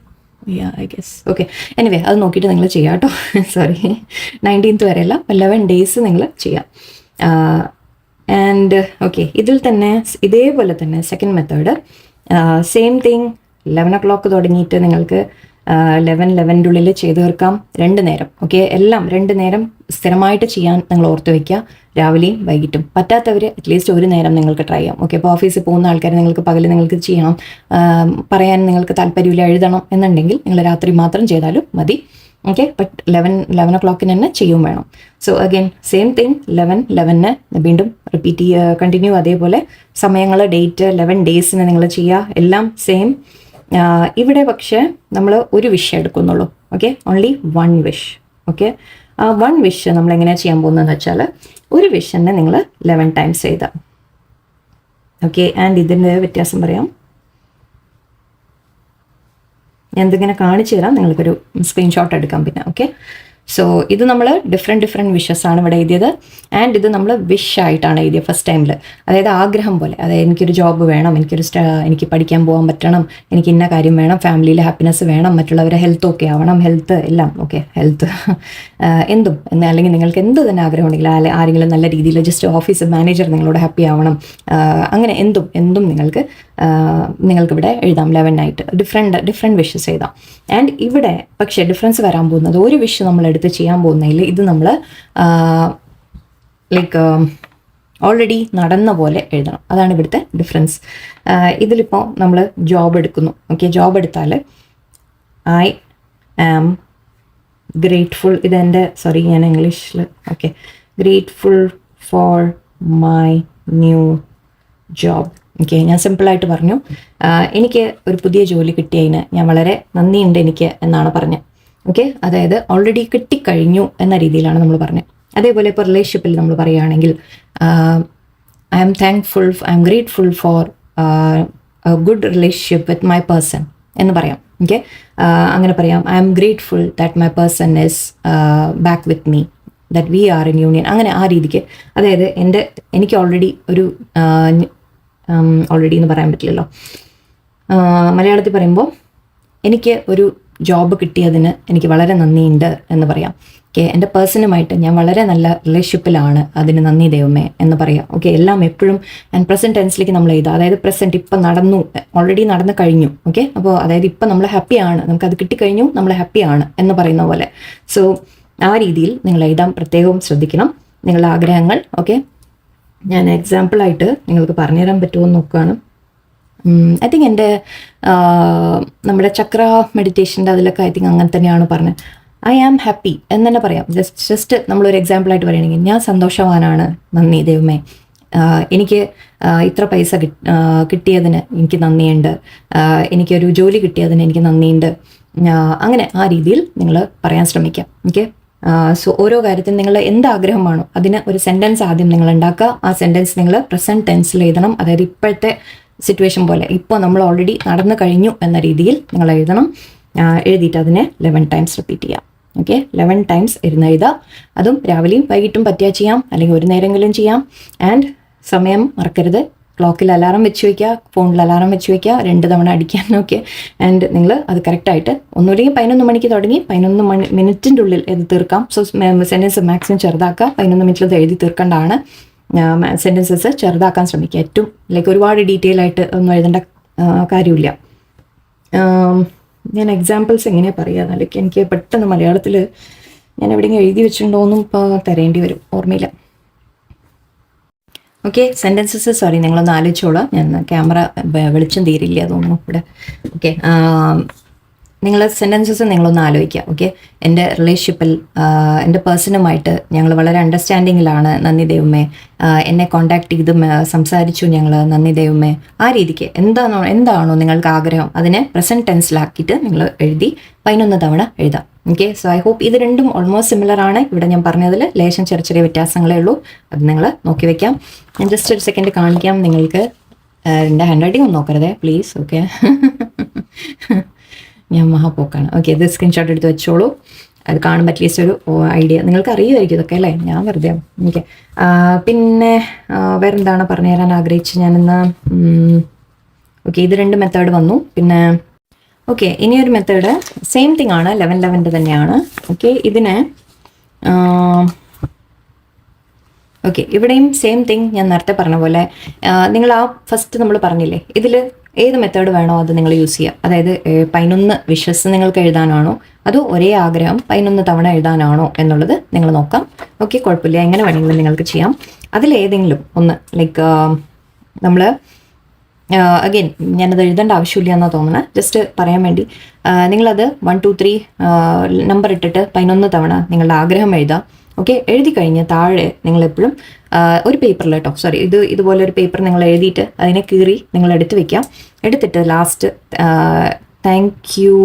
I guess. ഓക്കെ, എനിവേ അത് നോക്കിയിട്ട് നിങ്ങൾ ചെയ്യാം കേട്ടോ. സോറി, 19th വരെയല്ല, 11 days നിങ്ങൾ ചെയ്യാം. ആൻഡ് ഓക്കെ, ഇതിൽ തന്നെ ഇതേപോലെ തന്നെ second method same thing. 11 o'clock തുടങ്ങിയിട്ട് നിങ്ങൾക്ക് 11 ഉള്ളിൽ ചെയ്ത് തീർക്കാം 2 നേരം. ഓക്കെ, എല്ലാം 2 നേരം സ്ഥിരമായിട്ട് ചെയ്യാൻ നിങ്ങൾ ഓർത്ത് വയ്ക്കുക, രാവിലെയും വൈകിട്ടും. പറ്റാത്തവർ അറ്റ്ലീസ്റ്റ് 1 നേരം നിങ്ങൾക്ക് ട്രൈ ചെയ്യാം. ഓക്കെ, ഇപ്പോൾ ഓഫീസിൽ പോകുന്ന ആൾക്കാർ നിങ്ങൾക്ക് പകൽ നിങ്ങൾക്ക് ചെയ്യണം, പറയാൻ നിങ്ങൾക്ക് താല്പര്യമില്ല, എഴുതണം എന്നുണ്ടെങ്കിൽ നിങ്ങൾ രാത്രി മാത്രം ചെയ്താലും മതി. ഓക്കെ, ബട്ട് 11 o'clock തന്നെ ചെയ്യും വേണം. സോ അഗെയിൻ സെയിം തിങ്, 11 വീണ്ടും റിപ്പീറ്റ് ചെയ്യുക, കണ്ടിന്യൂ. അതേപോലെ സമയങ്ങൾ, ഡേറ്റ്, 11 daysന് നിങ്ങൾ ചെയ്യുക, എല്ലാം സെയിം. ഇവിടെ പക്ഷേ നമ്മൾ ഒരു വിഷ് എടുക്കുന്നുള്ളൂ. Okay, only 1 wish. ഓക്കെ, ആ 1 wish നമ്മൾ എങ്ങനെയാണ് ചെയ്യാൻ പോകുന്നതെന്ന് വെച്ചാൽ ഒരു വിഷ് തന്നെ നിങ്ങൾ 11 times എഴുതാം. ഓക്കെ, ആൻഡ് ഇതിൻ്റെ വ്യത്യാസം പറയാം. ഞാൻ എന്തിങ്ങനെ കാണിച്ചു തരാം, നിങ്ങൾക്കൊരു സ്ക്രീൻഷോട്ട് എടുക്കാം പിന്നെ. ഓക്കെ, സോ ഇത് നമ്മൾ ഡിഫറെൻറ്റ് വിഷസ് ആണ് ഇവിടെ എഴുതിയത്. ആൻഡ് ഇത് നമ്മൾ വിഷ് ആയിട്ടാണ് എഴുതിയത് ഫസ്റ്റ് ടൈമിൽ. അതായത് ആഗ്രഹം പോലെ, അതായത് എനിക്കൊരു ജോബ് വേണം, എനിക്ക് പഠിക്കാൻ പോകാൻ പറ്റണം, എനിക്ക് ഇന്ന കാര്യം വേണം, ഫാമിലിയിൽ ഹാപ്പിനെസ് വേണം, മറ്റുള്ളവരെ ഹെൽത്ത് ഒക്കെ ആവണം, ഹെൽത്ത് എല്ലാം ഓക്കെ, ഹെൽത്ത് എന്തും അല്ലെങ്കിൽ നിങ്ങൾക്ക് എന്ത് തന്നെ ആഗ്രഹം ഉണ്ടെങ്കിൽ, ആരെങ്കിലും നല്ല രീതിയിൽ ജസ്റ്റ് ഓഫീസ് മാനേജർ നിങ്ങളോട് ഹാപ്പി ആവണം, അങ്ങനെ എന്തും നിങ്ങൾക്കിവിടെ എഴുതാം 11 ആയിട്ട്. ഡിഫറെൻറ്റ് വിഷസ് എഴുതാം. ആൻഡ് ഇവിടെ പക്ഷേ ഡിഫറൻസ് വരാൻ പോകുന്നത്, ഒരു വിഷ് നമ്മൾ എടുത്ത് ചെയ്യാൻ പോകുന്നതിൽ ഇത് നമ്മൾ ലൈക്ക് ഓൾറെഡി നടന്ന പോലെ എഴുതണം. അതാണ് ഇവിടുത്തെ ഡിഫറൻസ്. ഇതിലിപ്പോൾ നമ്മൾ ജോബ് എടുക്കുന്നു. ഓക്കെ, ജോബ് എടുത്താൽ ഐ ആം ഗ്രേറ്റ്ഫുൾ, ഇതെൻ്റെ ഞാൻ ഇംഗ്ലീഷിൽ okay grateful for my new job. Okay, ഞാൻ സിമ്പിളായിട്ട് പറഞ്ഞു. എനിക്ക് ഒരു പുതിയ ജോലി കിട്ടിയതിന് ഞാൻ വളരെ നന്ദിയുണ്ട് എനിക്ക് എന്നാണ് പറഞ്ഞത്. ഓക്കെ, അതായത് ഓൾറെഡി കിട്ടിക്കഴിഞ്ഞു എന്ന രീതിയിലാണ് നമ്മൾ പറഞ്ഞത്. അതേപോലെ ഇപ്പോൾ റിലേഷൻഷിപ്പിൽ നമ്മൾ പറയുകയാണെങ്കിൽ I M grateful four A good relationship with my person എന്ന് പറയാം. ഓക്കെ, അങ്ങനെ പറയാം. I M grateful that my person is back with me, that we are in union. അങ്ങനെ ആ രീതിക്ക്, അതായത് എനിക്ക് ഓൾറെഡി എന്ന് പറയാൻ പറ്റില്ലല്ലോ, മലയാളത്തിൽ പറയുമ്പോൾ എനിക്ക് ഒരു ജോബ് കിട്ടിയതിന് എനിക്ക് വളരെ നന്ദിയുണ്ട് എന്ന് പറയാം. ഓക്കെ, എൻ്റെ പേഴ്സണുമായിട്ട് ഞാൻ വളരെ നല്ല റിലേഷൻഷിപ്പിലാണ്, അതിന് നന്ദി ദൈവമേ എന്ന് പറയാം. ഓക്കെ, എല്ലാം എപ്പോഴും ആൻഡ് പ്രസൻറ്റ് ടെൻസിലേക്ക് നമ്മൾ എഴുതുക. അതായത് പ്രസൻറ്റ് ഇപ്പം ഓൾറെഡി നടന്നു കഴിഞ്ഞു. ഓക്കെ, അപ്പോൾ അതായത് ഇപ്പം നമ്മൾ ഹാപ്പിയാണ്, നമുക്കത് കിട്ടിക്കഴിഞ്ഞു, നമ്മൾ ഹാപ്പിയാണ് എന്ന് പറയുന്ന പോലെ. സോ ആ രീതിയിൽ നിങ്ങൾ എഴുതാൻ പ്രത്യേകവും ശ്രദ്ധിക്കണം നിങ്ങളുടെ ആഗ്രഹങ്ങൾ. ഓക്കെ, ഞാൻ എക്സാമ്പിളായിട്ട് നിങ്ങൾക്ക് പറഞ്ഞുതരാൻ പറ്റുമോ എന്ന് നോക്കുകയാണ്. ഐ തിങ്ക് എൻ്റെ നമ്മുടെ ചക്ര മെഡിറ്റേഷൻ്റെ അതിലൊക്കെ ഐ തിങ്ക് അങ്ങനെ തന്നെയാണ് പറഞ്ഞത്. ഐ ആം ഹാപ്പി എന്ന് തന്നെ പറയാം. ജസ്റ്റ് നമ്മളൊരു എക്സാമ്പിളായിട്ട് പറയുകയാണെങ്കിൽ, ഞാൻ സന്തോഷവാനാണ്, നന്ദി ദൈവമേ, എനിക്ക് ഇത്ര പൈസ കിട്ടിയതിന് എനിക്ക് നന്ദിയുണ്ട്, എനിക്കൊരു ജോലി കിട്ടിയതിന് എനിക്ക് നന്ദിയുണ്ട്. അങ്ങനെ ആ രീതിയിൽ നിങ്ങൾ പറയാൻ ശ്രമിക്കാം. ഓക്കെ, സോ ഓരോ കാര്യത്തിനും നിങ്ങൾ എന്ത് ആഗ്രഹമാണോ അതിന് ഒരു സെൻറ്റൻസ് ആദ്യം നിങ്ങൾ ഉണ്ടാക്കുക. ആ സെൻറ്റൻസ് നിങ്ങൾ പ്രസൻറ്റ് ടെൻസിൽ എഴുതണം. അതായത് ഇപ്പോഴത്തെ സിറ്റുവേഷൻ പോലെ, ഇപ്പോൾ നമ്മൾ ഓൾറെഡി നടന്നു കഴിഞ്ഞു എന്ന രീതിയിൽ നിങ്ങൾ എഴുതണം. എഴുതിയിട്ട് അതിനെ 11 ടൈംസ് റിപ്പീറ്റ് ചെയ്യാം. ഓക്കെ, 11 ടൈംസ് ഇരുന്ന് എഴുതാം. അതും രാവിലെയും വൈകിട്ടും പറ്റിയാൽ ചെയ്യാം, അല്ലെങ്കിൽ ഒരു നേരമെങ്കിലും ചെയ്യാം. ആൻഡ് സമയം മറക്കരുത്. ക്ലോക്കിൽ അലാറം വെച്ച് വയ്ക്കുക, ഫോണിൽ അലാറം വെച്ച് വയ്ക്കുക, 2 തവണ അടിക്കാൻ. ഓക്കെ, ആൻഡ് നിങ്ങൾ അത് കറക്റ്റായിട്ട് ഒന്നുമില്ലെങ്കിൽ 11 മണിക്ക് തുടങ്ങി 11 മിനിറ്റിൻ്റെ ഉള്ളിൽ ഇത് തീർക്കാം. So sentence maximum ചെറുതാക്കുക. 11 മിനിറ്റിൽ ഇത് എഴുതി തീർക്കേണ്ടതാണ്. സെൻറ്റൻസസ് ചെറുതാക്കാൻ ശ്രമിക്കുക. ഏറ്റവും ഒരുപാട് ഡീറ്റെയിൽ ആയിട്ട് ഒന്നും എഴുതേണ്ട കാര്യമില്ല. ഞാൻ എക്സാമ്പിൾസ് എങ്ങനെയാണ് പറയുക എന്നാലേക്ക് എനിക്ക് പെട്ടെന്ന് മലയാളത്തിൽ ഞാൻ എവിടെയെങ്കിലും എഴുതി വെച്ചിട്ടുണ്ടോയെന്നും ഇപ്പോൾ തരേണ്ടി വരും, ഓർമ്മയില്ല. ഓക്കെ, സെൻറ്റൻസസ് സോറി നിങ്ങളൊന്ന് ആലോചിച്ചോളാം. ഞാൻ ക്യാമറ വെളിച്ചം തീരില്ല തോന്നുന്നു ഇവിടെ. ഓക്കെ, നിങ്ങൾ സെൻറ്റൻസസ് നിങ്ങളൊന്ന് ആലോചിക്കുക. ഓക്കെ, എൻ്റെ റിലേഷൻഷിപ്പിൽ എൻ്റെ പേഴ്സണുമായിട്ട് ഞങ്ങൾ വളരെ അണ്ടർസ്റ്റാൻഡിങ്ങിലാണ്, നന്ദി ദൈവമേ. എന്നെ കോണ്ടാക്ട് ചെയ്ത് സംസാരിച്ചു ഞങ്ങൾ, നന്ദി ദൈവമേ. ആ രീതിക്ക് എന്താണോ നിങ്ങൾക്ക് ആഗ്രഹം അതിനെ പ്രസൻറ്റ് ടെൻസിലാക്കിയിട്ട് നിങ്ങൾ എഴുതി 11 തവണ എഴുതാം. ഓക്കെ, സോ ഐ ഹോപ്പ് ഇത് രണ്ടും ഓൾമോസ്റ്റ് സിമിലർ ആണ്. ഇവിടെ ഞാൻ പറഞ്ഞതിൽ ലേശം ചെറിയ വ്യത്യാസങ്ങളേ ഉള്ളൂ. അത് നിങ്ങൾ നോക്കി വെക്കാം. ഞാൻ ജസ്റ്റ് ഒരു സെക്കൻഡ് കാണിക്കാം നിങ്ങൾക്ക്. എൻ്റെ ഹാൻഡ് റൈറ്റിംഗ് ഒന്നും നോക്കരുതേ പ്ലീസ്. ഓക്കെ, ഞാൻ മഹാപോക്കാണ്. ഓക്കെ, ഇത് സ്ക്രീൻഷോട്ട് എടുത്ത് വെച്ചോളൂ. അത് കാണുമ്പോൾ അറ്റ്ലീസ്റ്റ് ഒരു ഐഡിയ നിങ്ങൾക്ക് അറിയുമായിരിക്കും ഇതൊക്കെ അല്ലേ, ഞാൻ വെറുതെ. ഓക്കെ, പിന്നെ വേറെന്താണ് പറഞ്ഞു തരാൻ ആഗ്രഹിച്ച് ഞാനിന്ന്. ഓക്കെ, ഇത് 2 മെത്തേഡ് വന്നു. പിന്നെ ഓക്കെ, ഇനിയൊരു മെത്തേഡ് സെയിം തിങ് ആണ്, 11 തന്നെയാണ്. ഓക്കെ, ഇതിന് ഓക്കെ ഇവിടെയും സെയിം തിങ് ഞാൻ നേരത്തെ പറഞ്ഞ പോലെ നിങ്ങൾ ആ ഫസ്റ്റ് നമ്മൾ പറഞ്ഞില്ലേ, ഇതിൽ ഏത് മെത്തേഡ് വേണോ അത് നിങ്ങൾ യൂസ് ചെയ്യുക. അതായത് 11 വിഷസ് നിങ്ങൾക്ക് എഴുതാനാണോ അതോ ഒരേ ആഗ്രഹം 11 തവണ എഴുതാനാണോ എന്നുള്ളത് നിങ്ങൾ നോക്കാം. ഓക്കെ, കുഴപ്പമില്ല, എങ്ങനെ വേണമെങ്കിലും നിങ്ങൾക്ക് ചെയ്യാം. അതിലേതെങ്കിലും ഒന്ന് ലൈക്ക് നമ്മൾ അഗെയിൻ ഞാനത് എഴുതേണ്ട ആവശ്യമില്ല എന്നാണ് തോന്നുന്നത്, ജസ്റ്റ് പറയാൻ വേണ്ടി. നിങ്ങളത് 1 2 3 നമ്പർ ഇട്ടിട്ട് 11 തവണ നിങ്ങളുടെ ആഗ്രഹം എഴുതാം. ഓക്കെ, എഴുതി കഴിഞ്ഞ് താഴെ നിങ്ങളെപ്പോഴും ഒരു പേപ്പറിൽ കേട്ടോ, സോറി ഇതുപോലെ ഒരു പേപ്പർ നിങ്ങൾ എഴുതിയിട്ട് അതിനെ കീറി നിങ്ങൾ എടുത്ത് വെക്കാം. എടുത്തിട്ട് ലാസ്റ്റ് താങ്ക് യു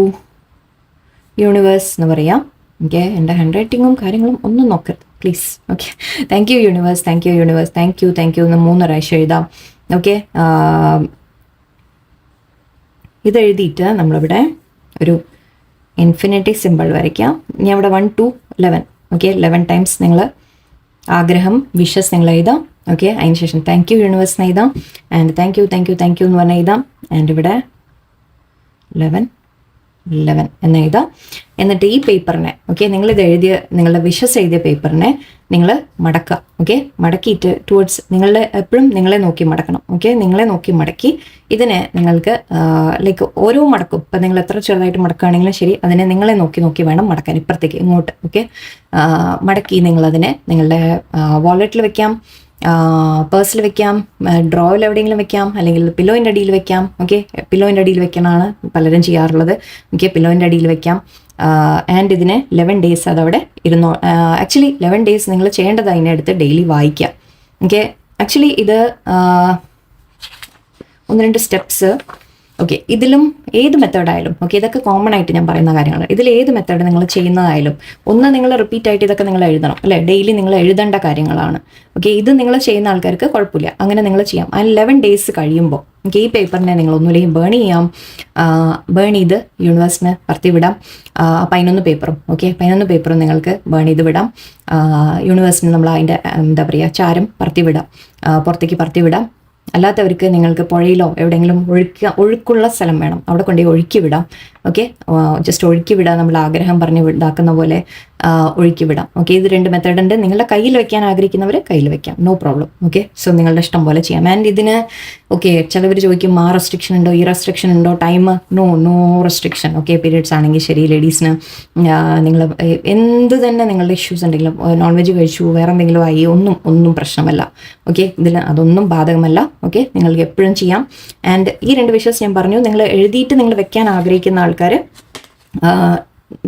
യൂണിവേഴ്സ് എന്ന് പറയാം. ഓക്കെ, എൻ്റെ ഹാൻഡ് റൈറ്റിങ്ങും കാര്യങ്ങളും ഒന്നും നോക്കരുത് please. Okay, thank you universe, thank you universe, thank you എന്ന് 3 പ്രാവശ്യം എഴുതാം. ഓക്കെ, ഇതെഴുതിയിട്ട് നമ്മളിവിടെ ഒരു ഇൻഫിനിറ്റി സിമ്പിൾ വരയ്ക്കാം. ഇനി അവിടെ 1 to 11. ഓക്കെ, 11 ടൈംസ് നിങ്ങൾ ആഗ്രഹം വിഷസ് നിങ്ങൾ എഴുതാം. ഓക്കെ, അതിന് ശേഷം താങ്ക് യു യൂണിവേഴ്സ് എന്ന് എഴുതാം. ആൻഡ് താങ്ക് യു എന്ന് പറഞ്ഞാൽ എഴുതാം. ആൻഡ് ഇവിടെ 11 എന്ന് എഴുതാം. എന്നിട്ട് ഈ പേപ്പറിനെ നിങ്ങളിത് എഴുതിയ നിങ്ങളുടെ വിഷസ് എഴുതിയ പേപ്പറിനെ നിങ്ങൾ മടക്കുക. ഓക്കെ, മടക്കിയിട്ട് ടുവേർഡ്സ് നിങ്ങളുടെ എപ്പോഴും നിങ്ങളെ നോക്കി മടക്കണം. ഓക്കെ, നിങ്ങളെ നോക്കി മടക്കി ഇതിനെ നിങ്ങൾക്ക് ലൈക്ക് ഓരോ മടക്കും ഇപ്പം നിങ്ങൾ എത്ര ചെറുതായിട്ട് മടക്കുകയാണെങ്കിലും ശരി, അതിനെ നിങ്ങളെ നോക്കി വേണം മടക്കാൻ ഇപ്പുറത്തേക്ക് ഇങ്ങോട്ട്. ഓക്കെ, മടക്കി നിങ്ങളതിനെ നിങ്ങളുടെ വാലറ്റിൽ വെക്കാം, പേഴ്സിൽ വെക്കാം, ഡ്രോയിൽ എവിടെയെങ്കിലും വെക്കാം, അല്ലെങ്കിൽ പില്ലോയിൻ്റെ അടിയിൽ വെക്കാം. ഓക്കെ, പില്ലോയിൻ്റെ അടിയിൽ വെക്കാനാണ് പലരും ചെയ്യാറുള്ളത്. ഓക്കെ, പില്ലോയിൻ്റെ അടിയിൽ വെക്കാം. ആൻഡ് ഇതിന് 11 ഡേയ്സ് അതവിടെ ഇരുന്നോ. ആക്ച്വലി 11 ഡേയ്സ് നിങ്ങൾ ചെയ്യേണ്ടത് അതിനടുത്ത് ഡെയിലി വായിക്കുക. ഓക്കെ, ആക്ച്വലി ഇത് 1-2 സ്റ്റെപ്സ്. ഓക്കെ, ഇതിലും ഏത് മെത്തേഡായാലും ഓക്കെ, ഇതൊക്കെ കോമൺ ആയിട്ട് ഞാൻ പറയുന്ന കാര്യങ്ങൾ. ഇതിൽ ഏത് മെത്തേഡ് നിങ്ങൾ ചെയ്യുന്നതായാലും ഒന്ന് നിങ്ങൾ റിപ്പീറ്റ് ആയിട്ട് ഇതൊക്കെ നിങ്ങൾ എഴുതണം അല്ലേ, ഡെയിലി നിങ്ങൾ എഴുതേണ്ട കാര്യങ്ങളാണ്. ഓക്കെ, ഇത് നിങ്ങൾ ചെയ്യുന്ന ആൾക്കാർക്ക് കുഴപ്പമില്ല, അങ്ങനെ നിങ്ങൾ ചെയ്യാം. ആ 11 ഡേയ്സ് കഴിയുമ്പോൾ ഓക്കെ, ഈ പേപ്പറിനെ നിങ്ങൾ ഒന്നുമില്ലെങ്കിൽ ബേൺ ചെയ്യാം. ബേൺ ചെയ്ത് യൂണിവേഴ്സിന് പറത്തി വിടാം. 11 പേപ്പറും ഓക്കെ, 11 പേപ്പറും നിങ്ങൾക്ക് ബേൺ ചെയ്ത് വിടാം. യൂണിവേഴ്സിന് നമ്മൾ അതിൻ്റെ എന്താ പറയുക ചാരം പറത്തി വിടാം, പുറത്തേക്ക് പറത്തി വിടാം. അല്ലാത്തവർക്ക് നിങ്ങൾക്ക് പുഴയിലോ എവിടെയെങ്കിലും ഒഴുക്കുള്ള സ്ഥലം വേണം, അവിടെ കൊണ്ടുപോയി ഒഴുക്കി വിടാം. ഓക്കെ, ജസ്റ്റ് ഒഴുക്കി വിടാം, നമ്മൾ ആഗ്രഹം പറഞ്ഞ് ഇതാക്കുന്ന പോലെ ഒഴുക്കി വിടാം. ഓക്കെ, ഇത് 2 മെത്തേഡ് ഉണ്ട്. നിങ്ങളുടെ കയ്യിൽ വെക്കാൻ ആഗ്രഹിക്കുന്നവർ കയ്യിൽ വെക്കാം, നോ പ്രോബ്ലം. ഓക്കെ, സോ നിങ്ങളുടെ ഇഷ്ടം പോലെ ചെയ്യാം. ആൻഡ് ഇതിന് ഓക്കെ, ചിലവർ ചോദിക്കും ആ റെസ്ട്രിക്ഷൻ ഉണ്ടോ ഈ റെസ്ട്രിക്ഷൻ ഉണ്ടോ time. No restriction. Okay, periods ആണെങ്കിൽ ശരി, ലേഡീസിന് നിങ്ങൾ എന്ത് തന്നെ നിങ്ങളുടെ ഇഷ്യൂസ് ഉണ്ടെങ്കിലും, നോൺ വെജ് കഴിച്ചു വേറെ എന്തെങ്കിലും ആയി, ഒന്നും പ്രശ്നമല്ല. ഓക്കെ, ഇതിൽ അതൊന്നും ബാധകമല്ല. ഓക്കെ, നിങ്ങൾക്ക് എപ്പോഴും ചെയ്യാം. ആൻഡ് ഈ 2 വിഷസ് ഞാൻ പറഞ്ഞു. നിങ്ങൾ എഴുതിയിട്ട് നിങ്ങൾ വെക്കാൻ ആഗ്രഹിക്കുന്ന ആൾക്കാർ,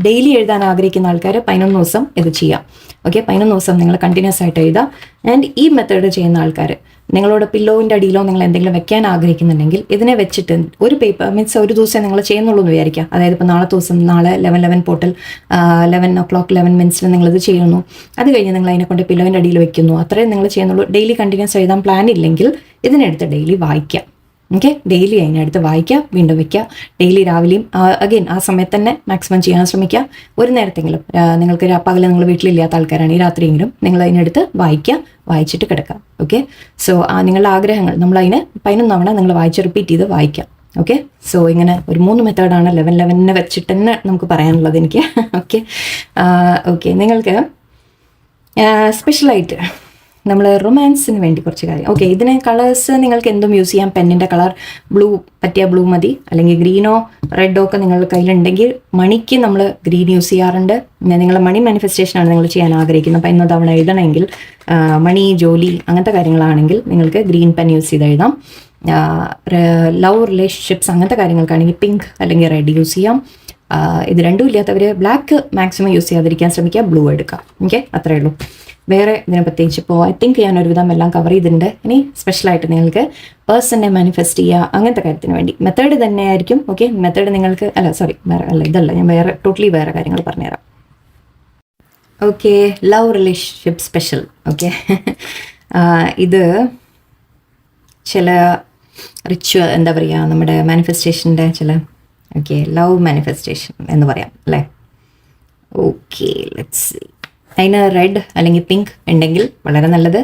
ഡെയിലി എഴുതാൻ ആഗ്രഹിക്കുന്ന ആൾക്കാർ 11 ദിവസം ഇത് ചെയ്യാം. ഓക്കെ, 11 ദിവസം നിങ്ങൾ കണ്ടിന്യൂസ് ആയിട്ട് എഴുതാം. ആൻഡ് ഈ മെത്തേഡ് ചെയ്യുന്ന ആൾക്കാർ നിങ്ങളോട് പില്ലോവിൻ്റെ അടിയിലോ നിങ്ങൾ എന്തെങ്കിലും വെക്കാൻ ആഗ്രഹിക്കുന്നുണ്ടെങ്കിൽ ഇതിനെ വെച്ചിട്ട് ഒരു പേപ്പർ മീൻസ് ഒരു ദിവസം നിങ്ങൾ ചെയ്യുന്നുള്ളൂ എന്ന് വിചാരിക്കുക. അതായത് ഇപ്പോൾ നാളെ ദിവസം നാളെ 11 പോർട്ടൽ 11 o'clock 11 minutes നിങ്ങളിത് ചെയ്യുന്നു. അത് കഴിഞ്ഞ് നിങ്ങൾ അതിനെ കൊണ്ട് പില്ലോവിൻ്റെ അടിയിൽ വെക്കുന്നു. അത്രയും നിങ്ങൾ ചെയ്യുന്നുള്ളൂ. ഡെയിലി കണ്ടിന്യൂസ് എഴുതാൻ പ്ലാൻ ഇല്ലെങ്കിൽ ഇതിനെടുത്ത് ഡെയിലി വായിക്കാം. ഓക്കെ, ഡെയിലി അതിനടുത്ത് വായിക്കുക, വീണ്ടും വയ്ക്കുക. ഡെയിലി രാവിലെയും അഗെയിൻ ആ സമയത്ത് തന്നെ മാക്സിമം ചെയ്യാൻ ശ്രമിക്കുക. ഒരു നേരത്തെങ്കിലും നിങ്ങൾക്ക് പകൽ നിങ്ങൾ വീട്ടിലില്ലാത്ത ആൾക്കാരാണെങ്കിൽ രാത്രിയെങ്കിലും നിങ്ങൾ അതിനടുത്ത് വായിക്കുക, വായിച്ചിട്ട് കിടക്കുക. ഓക്കെ, സോ നിങ്ങളുടെ ആഗ്രഹങ്ങൾ നമ്മളതിനെ 11 തവണ നിങ്ങൾ വായിച്ച് റിപ്പീറ്റ് ചെയ്ത് വായിക്കാം. ഓക്കെ, സോ ഇങ്ങനെ ഒരു 3 മെത്തേഡാണ് 11 വെച്ചിട്ട് തന്നെ നമുക്ക് പറയാനുള്ളത് എനിക്ക്. ഓക്കെ, നിങ്ങൾക്ക് സ്പെഷ്യലായിട്ട് നമ്മൾ റൊമാൻസിന് വേണ്ടി കുറച്ച് കാര്യം. ഓക്കെ, ഇതിന് കളേഴ്സ് നിങ്ങൾക്ക് എന്തും യൂസ് ചെയ്യാം. പെന്നിൻ്റെ കളർ പറ്റിയ ബ്ലൂ മതി, അല്ലെങ്കിൽ ഗ്രീനോ റെഡോ ഒക്കെ നിങ്ങളുടെ കയ്യിലുണ്ടെങ്കിൽ. മണിക്ക് നമ്മൾ ഗ്രീൻ യൂസ് ചെയ്യാറുണ്ട്. നിങ്ങളുടെ മണി മാനിഫെസ്റ്റേഷനാണ് നിങ്ങൾ ചെയ്യാൻ ആഗ്രഹിക്കുന്നത്, അപ്പോൾ 1 തവണ എഴുതണമെങ്കിൽ മണി ജോലി അങ്ങനത്തെ കാര്യങ്ങളാണെങ്കിൽ നിങ്ങൾക്ക് ഗ്രീൻ പെൻ യൂസ് ചെയ്ത് എഴുതാം. ലവ് റിലേഷൻഷിപ്സ് അങ്ങനത്തെ കാര്യങ്ങൾക്കാണെങ്കിൽ പിങ്ക് അല്ലെങ്കിൽ റെഡ് യൂസ് ചെയ്യാം. ഇത് രണ്ടും ഇല്ലാത്തവർ ബ്ലാക്ക് മാക്സിമം യൂസ് ചെയ്യാതിരിക്കാൻ ശ്രമിക്കുക, ബ്ലൂ എടുക്കാം. ഓക്കെ, അത്രയേ ഉള്ളൂ. വേറെ ഇതിനെ പ്രത്യേകിച്ച് ഇപ്പോൾ ഐ തിങ്ക് ഞാൻ ഒരുവിധം എല്ലാം കവർ ചെയ്തിട്ടുണ്ട്. ഇനി സ്പെഷ്യലായിട്ട് നിങ്ങൾക്ക് പേഴ്സണെ മാനിഫെസ്റ്റ് ചെയ്യുക അങ്ങനത്തെ കാര്യത്തിന് വേണ്ടി മെത്തേഡ് തന്നെയായിരിക്കും. ഓക്കെ, മെത്തേഡ് നിങ്ങൾക്ക് ഇതല്ല, ഞാൻ ടോട്ടലി വേറെ കാര്യങ്ങൾ പറഞ്ഞുതരാം. Okay, love relationship special. Okay, ഇത് ചില എന്താ പറയുക നമ്മുടെ മാനിഫെസ്റ്റേഷൻ്റെ ലവ് മാനിഫെസ്റ്റേഷൻ എന്ന് പറയാം അല്ലേ. Okay, let's see. അതിന് റെഡ് അല്ലെങ്കിൽ പിങ്ക് ഉണ്ടെങ്കിൽ വളരെ നല്ലത്.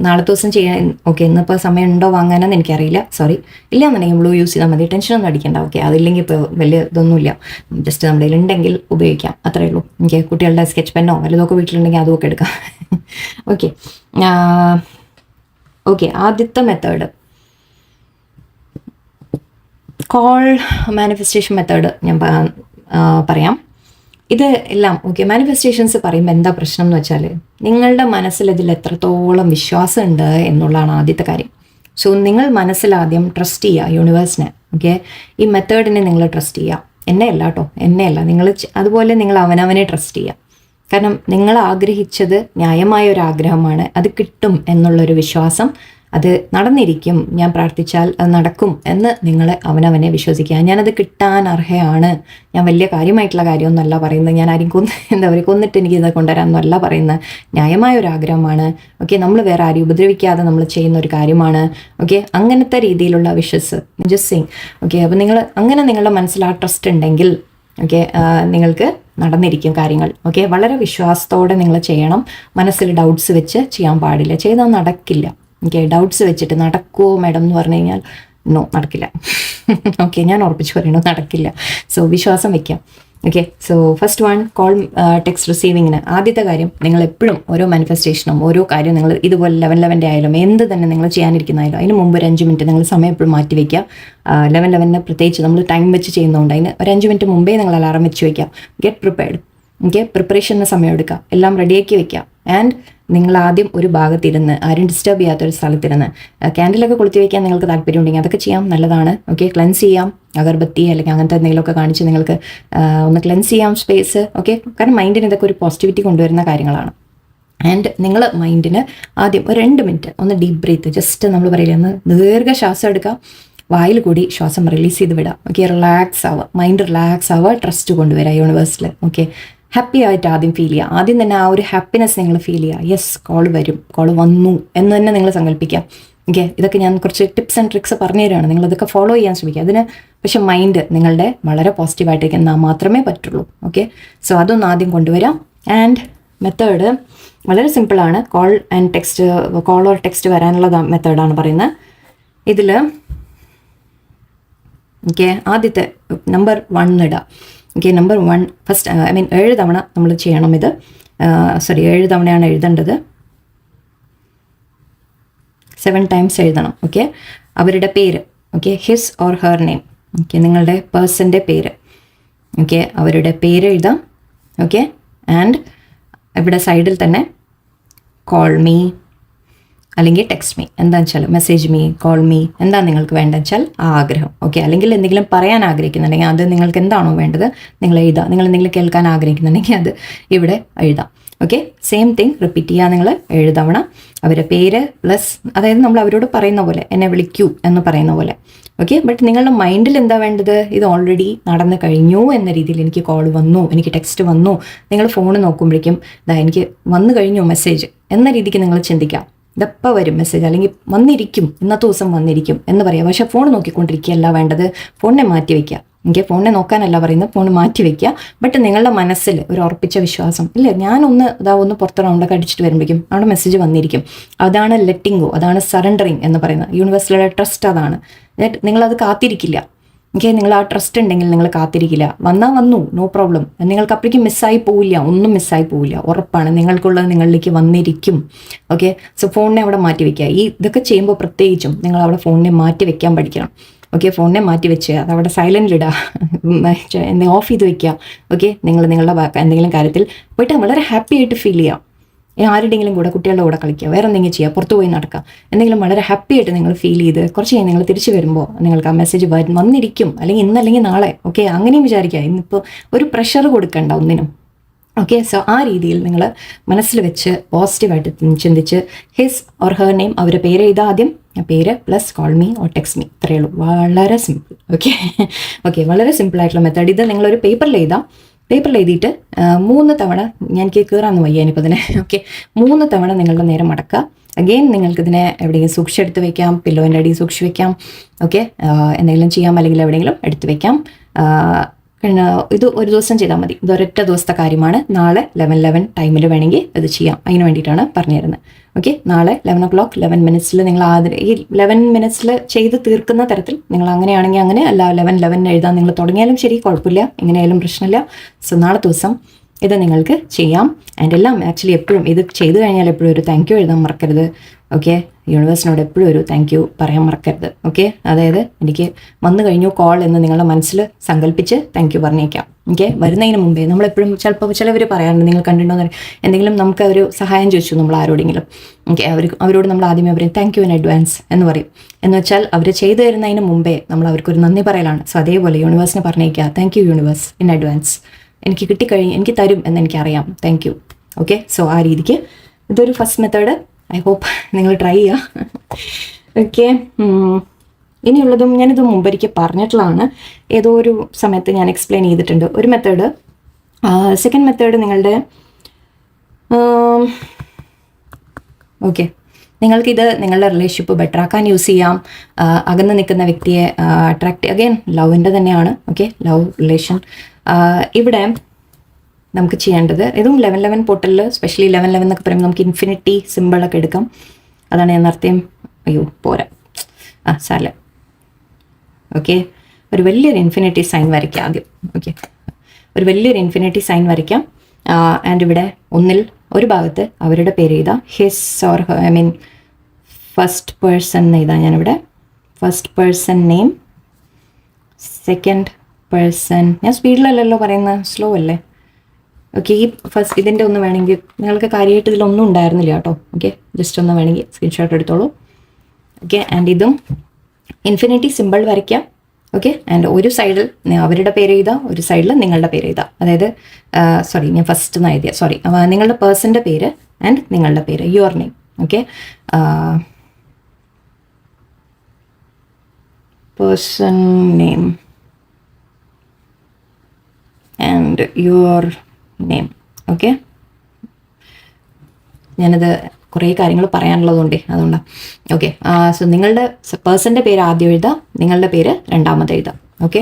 നാളത്തെ ദിവസം ചെയ്യാൻ ഓക്കെ, ഇന്നിപ്പോൾ സമയം ഉണ്ടോ വാങ്ങാനെന്ന് എനിക്കറിയില്ല, സോറി. ഇല്ലയെന്നുണ്ടെങ്കിൽ ബ്ലൂ യൂസ് ചെയ്താൽ മതി, ടെൻഷനൊന്നും അടിക്കണ്ട. ഓക്കെ, അതില്ലെങ്കിൽ ഇപ്പോൾ വലിയ ഇതൊന്നുമില്ല, ജസ്റ്റ് നമ്മുടെ കയ്യിലുണ്ടെങ്കിൽ ഉപയോഗിക്കാം, അത്രയേ ഉള്ളൂ. എനിക്ക് കുട്ടികളുടെ സ്കെച്ച് പെന്നോ വല്ലതൊക്കെ വീട്ടിലുണ്ടെങ്കിൽ അതുമൊക്കെ എടുക്കാം. ഓക്കെ, ആദ്യത്തെ മെത്തേഡ് കോൾ മാനിഫെസ്റ്റേഷൻ മെത്തേഡ് ഞാൻ പറയാം. ഇത് എല്ലാം ഓക്കെ, മാനിഫെസ്റ്റേഷൻസ് പറയുമ്പോൾ എന്താ പ്രശ്നം എന്ന് വെച്ചാൽ നിങ്ങളുടെ മനസ്സിൽ ഇതിൽ എത്രത്തോളം വിശ്വാസം ഉണ്ട് എന്നുള്ളതാണ് ആദ്യത്തെ കാര്യം. സോ നിങ്ങൾ മനസ്സിലാദ്യം ട്രസ്റ്റ് ചെയ്യുക യൂണിവേഴ്സിനെ. ഓക്കെ, ഈ മെത്തേഡിനെ നിങ്ങൾ ട്രസ്റ്റ് ചെയ്യുക, എന്നെയല്ല നിങ്ങൾ. അതുപോലെ നിങ്ങൾ അവനവനെ ട്രസ്റ്റ് ചെയ്യുക. കാരണം നിങ്ങൾ ആഗ്രഹിച്ചത് ന്യായമായ ഒരു ആഗ്രഹമാണ്, അത് കിട്ടും എന്നുള്ളൊരു വിശ്വാസം, അത് നടന്നിരിക്കും, ഞാൻ പ്രാർത്ഥിച്ചാൽ അത് നടക്കും എന്ന് നിങ്ങൾ അവനവനെ വിശ്വസിക്കുക. ഞാനത് കിട്ടാൻ അർഹയാണ്, ഞാൻ വലിയ കാര്യമായിട്ടുള്ള കാര്യമൊന്നുമല്ല പറയുന്നത്, ഞാൻ ആരും കൊന്നിട്ട് എനിക്ക് ഇത് കൊണ്ടുവരാമെന്നല്ല പറയുന്നത്, ന്യായമായ ഒരു ആഗ്രഹമാണ്. ഓക്കെ, നമ്മൾ വേറെ ആരും ഉപദ്രവിക്കാതെ നമ്മൾ ചെയ്യുന്ന ഒരു കാര്യമാണ്. ഓക്കെ, അങ്ങനത്തെ രീതിയിലുള്ള വിഷസ് ജസ്റ്റ് സെയിങ്. ഓക്കെ, അപ്പോൾ നിങ്ങളുടെ മനസ്സിൽ ആ ട്രസ്റ്റ് ഉണ്ടെങ്കിൽ ഓക്കെ, നിങ്ങൾക്ക് നടന്നിരിക്കും കാര്യങ്ങൾ. ഓക്കെ, വളരെ വിശ്വാസത്തോടെ നിങ്ങൾ ചെയ്യണം. മനസ്സിൽ ഡൗട്ട്സ് വെച്ച് ചെയ്യാൻ പാടില്ല, ചെയ്താൽ നടക്കില്ല. ഓക്കെ, ഡൗട്ട്സ് വെച്ചിട്ട് നടക്കുമോ മാഡം എന്ന് പറഞ്ഞു കഴിഞ്ഞാൽ നടക്കില്ല. ഓക്കെ, ഞാൻ ഉറപ്പിച്ച് പറയണു, നടക്കില്ല. സോ വിശ്വാസം വയ്ക്കാം. Okay, so first one call text റിസീവിങ്ങിന് ആദ്യത്തെ കാര്യം, നിങ്ങൾ എപ്പോഴും ഓരോ മാനിഫെസ്റ്റേഷനും ഓരോ കാര്യം നിങ്ങൾ ഇതുപോലെ 11 ആയാലും എന്ത് തന്നെ നിങ്ങൾ ചെയ്യാനിരിക്കുന്നതായാലും അതിന് മുമ്പ് ഒരു 5 മിനിറ്റ് നിങ്ങൾ സമയം എപ്പോഴും മാറ്റി വയ്ക്കുക. 11 പ്രത്യേകിച്ച് നമ്മൾ ടൈം വെച്ച് ചെയ്യുന്നതുകൊണ്ട് അതിന് ഒരു 5 മിനിറ്റ് മുമ്പേ നിങ്ങൾ അലാറം വെച്ച് വയ്ക്കുക. Get prepared. ഓക്കെ, പ്രിപ്പറേഷന് സമയം എടുക്കുക, എല്ലാം റെഡിയാക്കി വയ്ക്കുക. ആൻഡ് നിങ്ങൾ ആദ്യം ഒരു ഭാഗത്തിരുന്ന് ആരും ഡിസ്റ്റർബ് ചെയ്യാത്തൊരു സ്ഥലത്തിരുന്ന് ക്യാൻഡിലൊക്കെ കൊളുത്തി വയ്ക്കാൻ നിങ്ങൾക്ക് താല്പര്യമുണ്ടെങ്കിൽ അതൊക്കെ ചെയ്യാം, നല്ലതാണ്. ഓക്കെ, ക്ലെൻസ് ചെയ്യാം, അഗർബത്തി അല്ലെങ്കിൽ അങ്ങനത്തെ എന്തെങ്കിലുമൊക്കെ കാണിച്ച് നിങ്ങൾക്ക് ഒന്ന് ക്ലെൻസ് ചെയ്യാം സ്പേസ്. ഓക്കെ, കാരണം മൈൻഡിന് ഇതൊക്കെ ഒരു പോസിറ്റിവിറ്റി കൊണ്ടുവരുന്ന കാര്യങ്ങളാണ്. ആൻഡ് നിങ്ങൾ മൈൻഡിന് ആദ്യം ഒരു 2 മിനിറ്റ് ഒന്ന് ഡീപ്പ് ബ്രീത്ത്, ജസ്റ്റ് നമ്മൾ പറയില്ല ഒന്ന് ദീർഘശ്വാസം എടുക്കുക, വായിൽ കൂടി ശ്വാസം റിലീസ് ചെയ്ത് വിടാം. ഓക്കെ, റിലാക്സ് ആവുക, മൈൻഡ് റിലാക്സ് ആവുക, ട്രസ്റ്റ് കൊണ്ടുവരിക യൂണിവേഴ്സിൽ. ഓക്കെ, ഹാപ്പി ആയിട്ട് ആദ്യം ഫീൽ ചെയ്യുക. ആദ്യം തന്നെ ആ ഒരു ഹാപ്പിനെസ് നിങ്ങൾ ഫീൽ ചെയ്യുക. യെസ്, കോൾ വരും, കോൾ വന്നു എന്ന് തന്നെ നിങ്ങൾ സങ്കല്പിക്കാം. ഓക്കെ, ഇതൊക്കെ ഞാൻ കുറച്ച് ടിപ്സ് ആൻഡ് ട്രിക്സ് പറഞ്ഞു തരികയാണ്, നിങ്ങളിതൊക്കെ ഫോളോ ചെയ്യാൻ ശ്രമിക്കുക. അതിന് പക്ഷെ മൈൻഡ് നിങ്ങളുടെ വളരെ പോസിറ്റീവായിട്ടിരിക്കാൻ മാത്രമേ പറ്റുള്ളൂ. ഓക്കെ, സോ അതൊന്ന് ആദ്യം കൊണ്ടുവരാം. ആൻഡ് മെത്തേഡ് വളരെ സിമ്പിളാണ്. കോൾ ഓർ ടെക്സ്റ്റ് വരാനുള്ള മെത്തേഡാണ് പറയുന്നത് ഇതിൽ. ഓക്കെ, ആദ്യത്തെ നമ്പർ 1 ഇടാം. ഓക്കെ, നമ്പർ 1 ഫസ്റ്റ് 7 തവണ നമ്മൾ ചെയ്യണം ഇത്. 7 തവണയാണ് എഴുതേണ്ടത്. 7 ടൈംസ് എഴുതണം. ഓക്കെ, അവരുടെ പേര്. Okay, his or her name. Okay, നിങ്ങളുടെ പേഴ്സൻ്റെ പേര്. ഓക്കെ, അവരുടെ പേര് എഴുതാം. ഓക്കെ, ആൻഡ് ഇവിടെ സൈഡിൽ തന്നെ കോൾ മീ അല്ലെങ്കിൽ ടെക്സ്റ്റ് മീ, എന്താണെന്ന് വെച്ചാൽ മെസ്സേജ് മീ, കോൾ മീ, എന്താ നിങ്ങൾക്ക് വേണ്ടതെന്ന് വെച്ചാൽ ആ ആഗ്രഹം. ഓക്കെ, അല്ലെങ്കിൽ എന്തെങ്കിലും പറയാൻ ആഗ്രഹിക്കുന്നുണ്ടെങ്കിൽ അത് നിങ്ങൾക്ക് എന്താണോ വേണ്ടത് നിങ്ങൾ എഴുതാം. നിങ്ങൾ എന്തെങ്കിലും കേൾക്കാൻ ആഗ്രഹിക്കുന്നുണ്ടെങ്കിൽ അത് ഇവിടെ എഴുതാം. ഓക്കെ, സെയിം തിങ് റിപ്പീറ്റ് ചെയ്യുക നിങ്ങൾ 7 തവണ. അവരുടെ പേര് പ്ലസ്, അതായത് നമ്മൾ അവരോട് പറയുന്ന പോലെ, എന്നെ വിളിക്കൂ എന്ന് പറയുന്ന പോലെ. ഓക്കെ, ബട്ട് നിങ്ങളുടെ മൈൻഡിൽ എന്താ വേണ്ടത്, ഇത് ഓൾറെഡി നടന്നു കഴിഞ്ഞു എന്ന രീതിയിൽ, എനിക്ക് കോൾ വന്നു, എനിക്ക് ടെക്സ്റ്റ് വന്നു, നിങ്ങൾ ഫോൺ നോക്കുമ്പോഴേക്കും ഇതാ എനിക്ക് വന്നു കഴിഞ്ഞു മെസ്സേജ് എന്ന രീതിക്ക് നിങ്ങൾ ചിന്തിക്കാം. ഇതെപ്പോൾ വരും മെസ്സേജ്, അല്ലെങ്കിൽ വന്നിരിക്കും, ഇന്നത്തെ ദിവസം വന്നിരിക്കും എന്ന് പറയാം. പക്ഷേ ഫോൺ നോക്കിക്കൊണ്ടിരിക്കുകയല്ല വേണ്ടത്, ഫോണിനെ മാറ്റി വയ്ക്കുക. എനിക്ക് ഫോണിനെ നോക്കാനല്ല പറയുന്നത്, ഫോൺ മാറ്റി വയ്ക്കുക. ബട്ട് നിങ്ങളുടെ മനസ്സിൽ ഒരു ഉറപ്പിച്ച വിശ്വാസം ഇല്ലേ, ഒന്ന് പുറത്ത് റൗണ്ടൊക്കെ അടിച്ചിട്ട് വരുമ്പോഴേക്കും അവിടെ മെസ്സേജ് വന്നിരിക്കും. അതാണ് ലെറ്റിംഗ് ഗോ, അതാണ് സറണ്ടറിങ് എന്ന് പറയുന്നത്. യൂണിവേഴ്സിലെ ട്രസ്റ്റ് അതാണ്. നിങ്ങളത് കാത്തിരിക്കില്ല. ഓക്കെ, നിങ്ങൾ ആ ട്രസ്റ്റ് ഉണ്ടെങ്കിൽ നിങ്ങൾ കാത്തിരിക്കില്ല. വന്നു, നോ പ്രോബ്ലം. നിങ്ങൾക്ക് അപ്പോഴേക്കും മിസ്സായി പോവില്ല, ഒന്നും മിസ്സായി പോവില്ല, ഉറപ്പാണ്. നിങ്ങൾക്കുള്ളത് നിങ്ങളിലേക്ക് വന്നിരിക്കും. ഓക്കെ, സോ ഫോണിനെ അവിടെ മാറ്റി വയ്ക്കുക. ഇതൊക്കെ ചെയ്യുമ്പോൾ പ്രത്യേകിച്ചും നിങ്ങൾ അവിടെ ഫോണിനെ മാറ്റി വെക്കാൻ പഠിക്കണം. ഓക്കെ, ഫോണിനെ മാറ്റി വെച്ച് അതവിടെ സൈലൻറ്റിലിടുക, എന്തെങ്കിലും ഓഫ് ചെയ്ത് വെക്കുക. ഓക്കെ, നിങ്ങളുടെ എന്തെങ്കിലും കാര്യത്തിൽ പോയിട്ട് വളരെ ഹാപ്പി ആയിട്ട് ഫീൽ ചെയ്യാം. ആരുടെയെങ്കിലും കൂടെ, കുട്ടികളുടെ കൂടെ കളിക്കുക, വേറെ എന്തെങ്കിലും ചെയ്യുക, പുറത്തു പോയി നടക്കുക, എന്തെങ്കിലും വളരെ ഹാപ്പി ആയിട്ട് നിങ്ങൾ ഫീൽ ചെയ്ത് കുറച്ച് കഴിഞ്ഞ് നിങ്ങൾ തിരിച്ചു വരുമ്പോൾ നിങ്ങൾക്ക് ആ മെസ്സേജ് വന്നിരിക്കും, അല്ലെങ്കിൽ ഇന്നല്ലെങ്കിൽ നാളെ. ഓക്കെ, അങ്ങനെയും വിചാരിക്കുക. ഇന്നിപ്പോൾ ഒരു പ്രഷർ കൊടുക്കണ്ട ഒന്നിനും. ഓക്കെ, സോ ആ രീതിയിൽ നിങ്ങൾ മനസ്സിൽ വെച്ച് പോസിറ്റീവായിട്ട് ചിന്തിച്ച് ഹിസ് ഓർ ഹെർ നെയിം, അവരുടെ പേര് എഴുതാം ആദ്യം. പേര് plus call me or text me, ഇത്രയേ ഉള്ളൂ. വളരെ സിമ്പിൾ. ഓക്കെ, വളരെ സിമ്പിളായിട്ടുള്ള മെത്തേഡ്. ഇത് നിങ്ങളൊരു പേപ്പറിൽ എഴുതാം. പേപ്പറിൽ എഴുതിയിട്ട് 3 തവണ, എനിക്ക് കീറാന്ന് വയ്യ ഇനിയിപ്പോൾ ഇതിനെ. ഓക്കെ, 3 തവണ നിങ്ങളുടെ നേരെ മടക്കുക. അഗെയിൻ നിങ്ങൾക്കിതിനെ എവിടെയെങ്കിലും സൂക്ഷിച്ചെടുത്ത് വയ്ക്കാം, പില്ലോൻ്റെ അടിയിൽ സൂക്ഷിച്ച് വയ്ക്കാം. ഓക്കെ, എന്തെങ്കിലും ചെയ്യാം, അല്ലെങ്കിൽ എവിടെയെങ്കിലും എടുത്ത് വയ്ക്കാം. ഇത് ഒരു ദിവസം ചെയ്താൽ മതി. ഇത് ഒരൊറ്റ ദിവസത്തെ കാര്യമാണ്. നാളെ 11 ടൈമിൽ വേണമെങ്കിൽ ഇത് ചെയ്യാം. അതിന് വേണ്ടിയിട്ടാണ് പറഞ്ഞു തരുന്നത്. ഓക്കെ, നാളെ 11 o'clock 11 minutes നിങ്ങൾ ഈ 11 minutes ചെയ്ത് തീർക്കുന്ന തരത്തിൽ നിങ്ങൾ അങ്ങനെയാണെങ്കിൽ അങ്ങനെ, അല്ല 11 എഴുതാൻ നിങ്ങൾ തുടങ്ങിയാലും ശരി, കുഴപ്പമില്ല, എങ്ങനെയായാലും പ്രശ്നമില്ല. സോ നാളെ ദിവസം ഇത് നിങ്ങൾക്ക് ചെയ്യാം. ആൻഡ് എല്ലാം ആക്ച്വലി എപ്പോഴും ഇത് ചെയ്ത് കഴിഞ്ഞാൽ എപ്പോഴും ഒരു താങ്ക് യു എഴുതാൻ മറക്കരുത്. ഓക്കെ, യൂണിവേഴ്സിനോട് എപ്പോഴും ഒരു താങ്ക് യു പറയാൻ മറക്കരുത്. ഓക്കെ, അതായത് എനിക്ക് വന്നു കഴിഞ്ഞു കോൾ എന്ന് നിങ്ങളുടെ മനസ്സിൽ സങ്കല്പിച്ച് താങ്ക് യു പറഞ്ഞേക്കാം. ഓക്കെ, വരുന്നതിന് മുമ്പേ നമ്മളെപ്പോഴും ചിലവർ പറയാറുണ്ട്, നിങ്ങൾ കണ്ടിട്ടുണ്ടോ, എന്തെങ്കിലും നമുക്ക് ഒരു സഹായം ചോദിച്ചു നമ്മൾ ആരോടെങ്കിലും. ഓക്കെ, അവരോട് നമ്മൾ ആദ്യമേ പറയും താങ്ക് യു ഇൻ അഡ്വാൻസ് എന്ന് പറയും. എന്ന് വെച്ചാൽ അവർ ചെയ്തു തരുന്നതിന് മുമ്പേ നമ്മൾ അവർക്കൊരു നന്ദി പറയലാണ്. സോ അതേപോലെ യൂണിവേഴ്സിനെ പറഞ്ഞേക്കുക, thank you universe in advance, എനിക്ക് കിട്ടിക്കഴിഞ്ഞ് എനിക്ക് തരും എന്ന് എനിക്കറിയാം, താങ്ക് യു. ഓക്കെ, സോ ആ രീതിക്ക് ഇതൊരു ഫസ്റ്റ് മെത്തേഡ്. ഐ ഹോപ്പ് നിങ്ങൾ ട്രൈ ചെയ്യുക. ഓക്കെ, ഇനിയുള്ളതും ഞാനിത് മുമ്പൊരിക്കൽ പറഞ്ഞിട്ടുള്ളതാണ്, ഏതോ ഒരു സമയത്ത് ഞാൻ എക്സ്പ്ലെയിൻ ചെയ്തിട്ടുണ്ട് ഒരു മെത്തേഡ്. സെക്കൻഡ് മെത്തേഡ് നിങ്ങളുടെ ഓക്കെ, നിങ്ങൾക്കിത് നിങ്ങളുടെ റിലേഷൻഷിപ്പ് ബെറ്റർ ആക്കാൻ യൂസ് ചെയ്യാം. അകന്ന് നിൽക്കുന്ന വ്യക്തിയെ അട്രാക്ട്, അഗെയിൻ ലവിൻ്റെ തന്നെയാണ്. Okay, love relation. ഇവിടെ നമുക്ക് ചെയ്യേണ്ടത് ഇതും 11 പോർട്ടലിൽ, സ്പെഷ്യലി 11 എന്നൊക്കെ പറയുമ്പോൾ നമുക്ക് ഇൻഫിനിറ്റി സിമ്പിളൊക്കെ എടുക്കാം. അതാണ് ഞാൻ നേരത്തെയും, പോരാ, സാല. ഓക്കെ, ഒരു വലിയൊരു ഇൻഫിനിറ്റി സൈൻ വരയ്ക്കാം ആദ്യം. ഓക്കെ, ഒരു വലിയൊരു ഇൻഫിനിറ്റി സൈൻ വരയ്ക്കാം. ആൻഡ് ഇവിടെ ഒരു ഭാഗത്ത് അവരുടെ പേര് എഴുതാം. ഹിസ് ഓർ ഫസ്റ്റ് പേഴ്സൺ എഴുതാം ഞാനിവിടെ. First person name, second person, ഞാൻ സ്പീഡിലല്ലല്ലോ പറയുന്നത്, സ്ലോ അല്ലേ. ഓക്കെ, ഈ ഫസ്റ്റ് ഇതിൻ്റെ ഒന്ന് വേണമെങ്കിൽ നിങ്ങൾക്ക് കാര്യമായിട്ട് ഇതിലൊന്നും ഉണ്ടായിരുന്നില്ല കേട്ടോ. ഓക്കെ, ജസ്റ്റ് ഒന്ന് വേണമെങ്കിൽ സ്ക്രീൻഷോട്ട് എടുത്തോളൂ. ഓക്കെ, ആൻഡ് ഇതും ഇൻഫിനിറ്റി സിമ്പിൾ വരയ്ക്കാം. ഓക്കെ, ആൻഡ് ഒരു സൈഡിൽ അവരുടെ പേര് എഴുതാം, ഒരു സൈഡിൽ നിങ്ങളുടെ പേര് എഴുതാം. അതായത് സോറി, ഞാൻ ഫസ്റ്റ് നിന്ന് എഴുതിയ സോറി, നിങ്ങളുടെ പേഴ്സൻ്റെ പേര് ആൻഡ് നിങ്ങളുടെ പേര്, your name. Okay, person name and your name. Okay, ഞാനത് കുറേ കാര്യങ്ങൾ പറയാനുള്ളതുകൊണ്ട് അതുകൊണ്ടാണ്. ഓക്കെ, സോ നിങ്ങളുടെ പേഴ്സൻ്റെ പേര് ആദ്യം എഴുതാം, നിങ്ങളുടെ പേര് രണ്ടാമത് എഴുതാം. ഓക്കെ,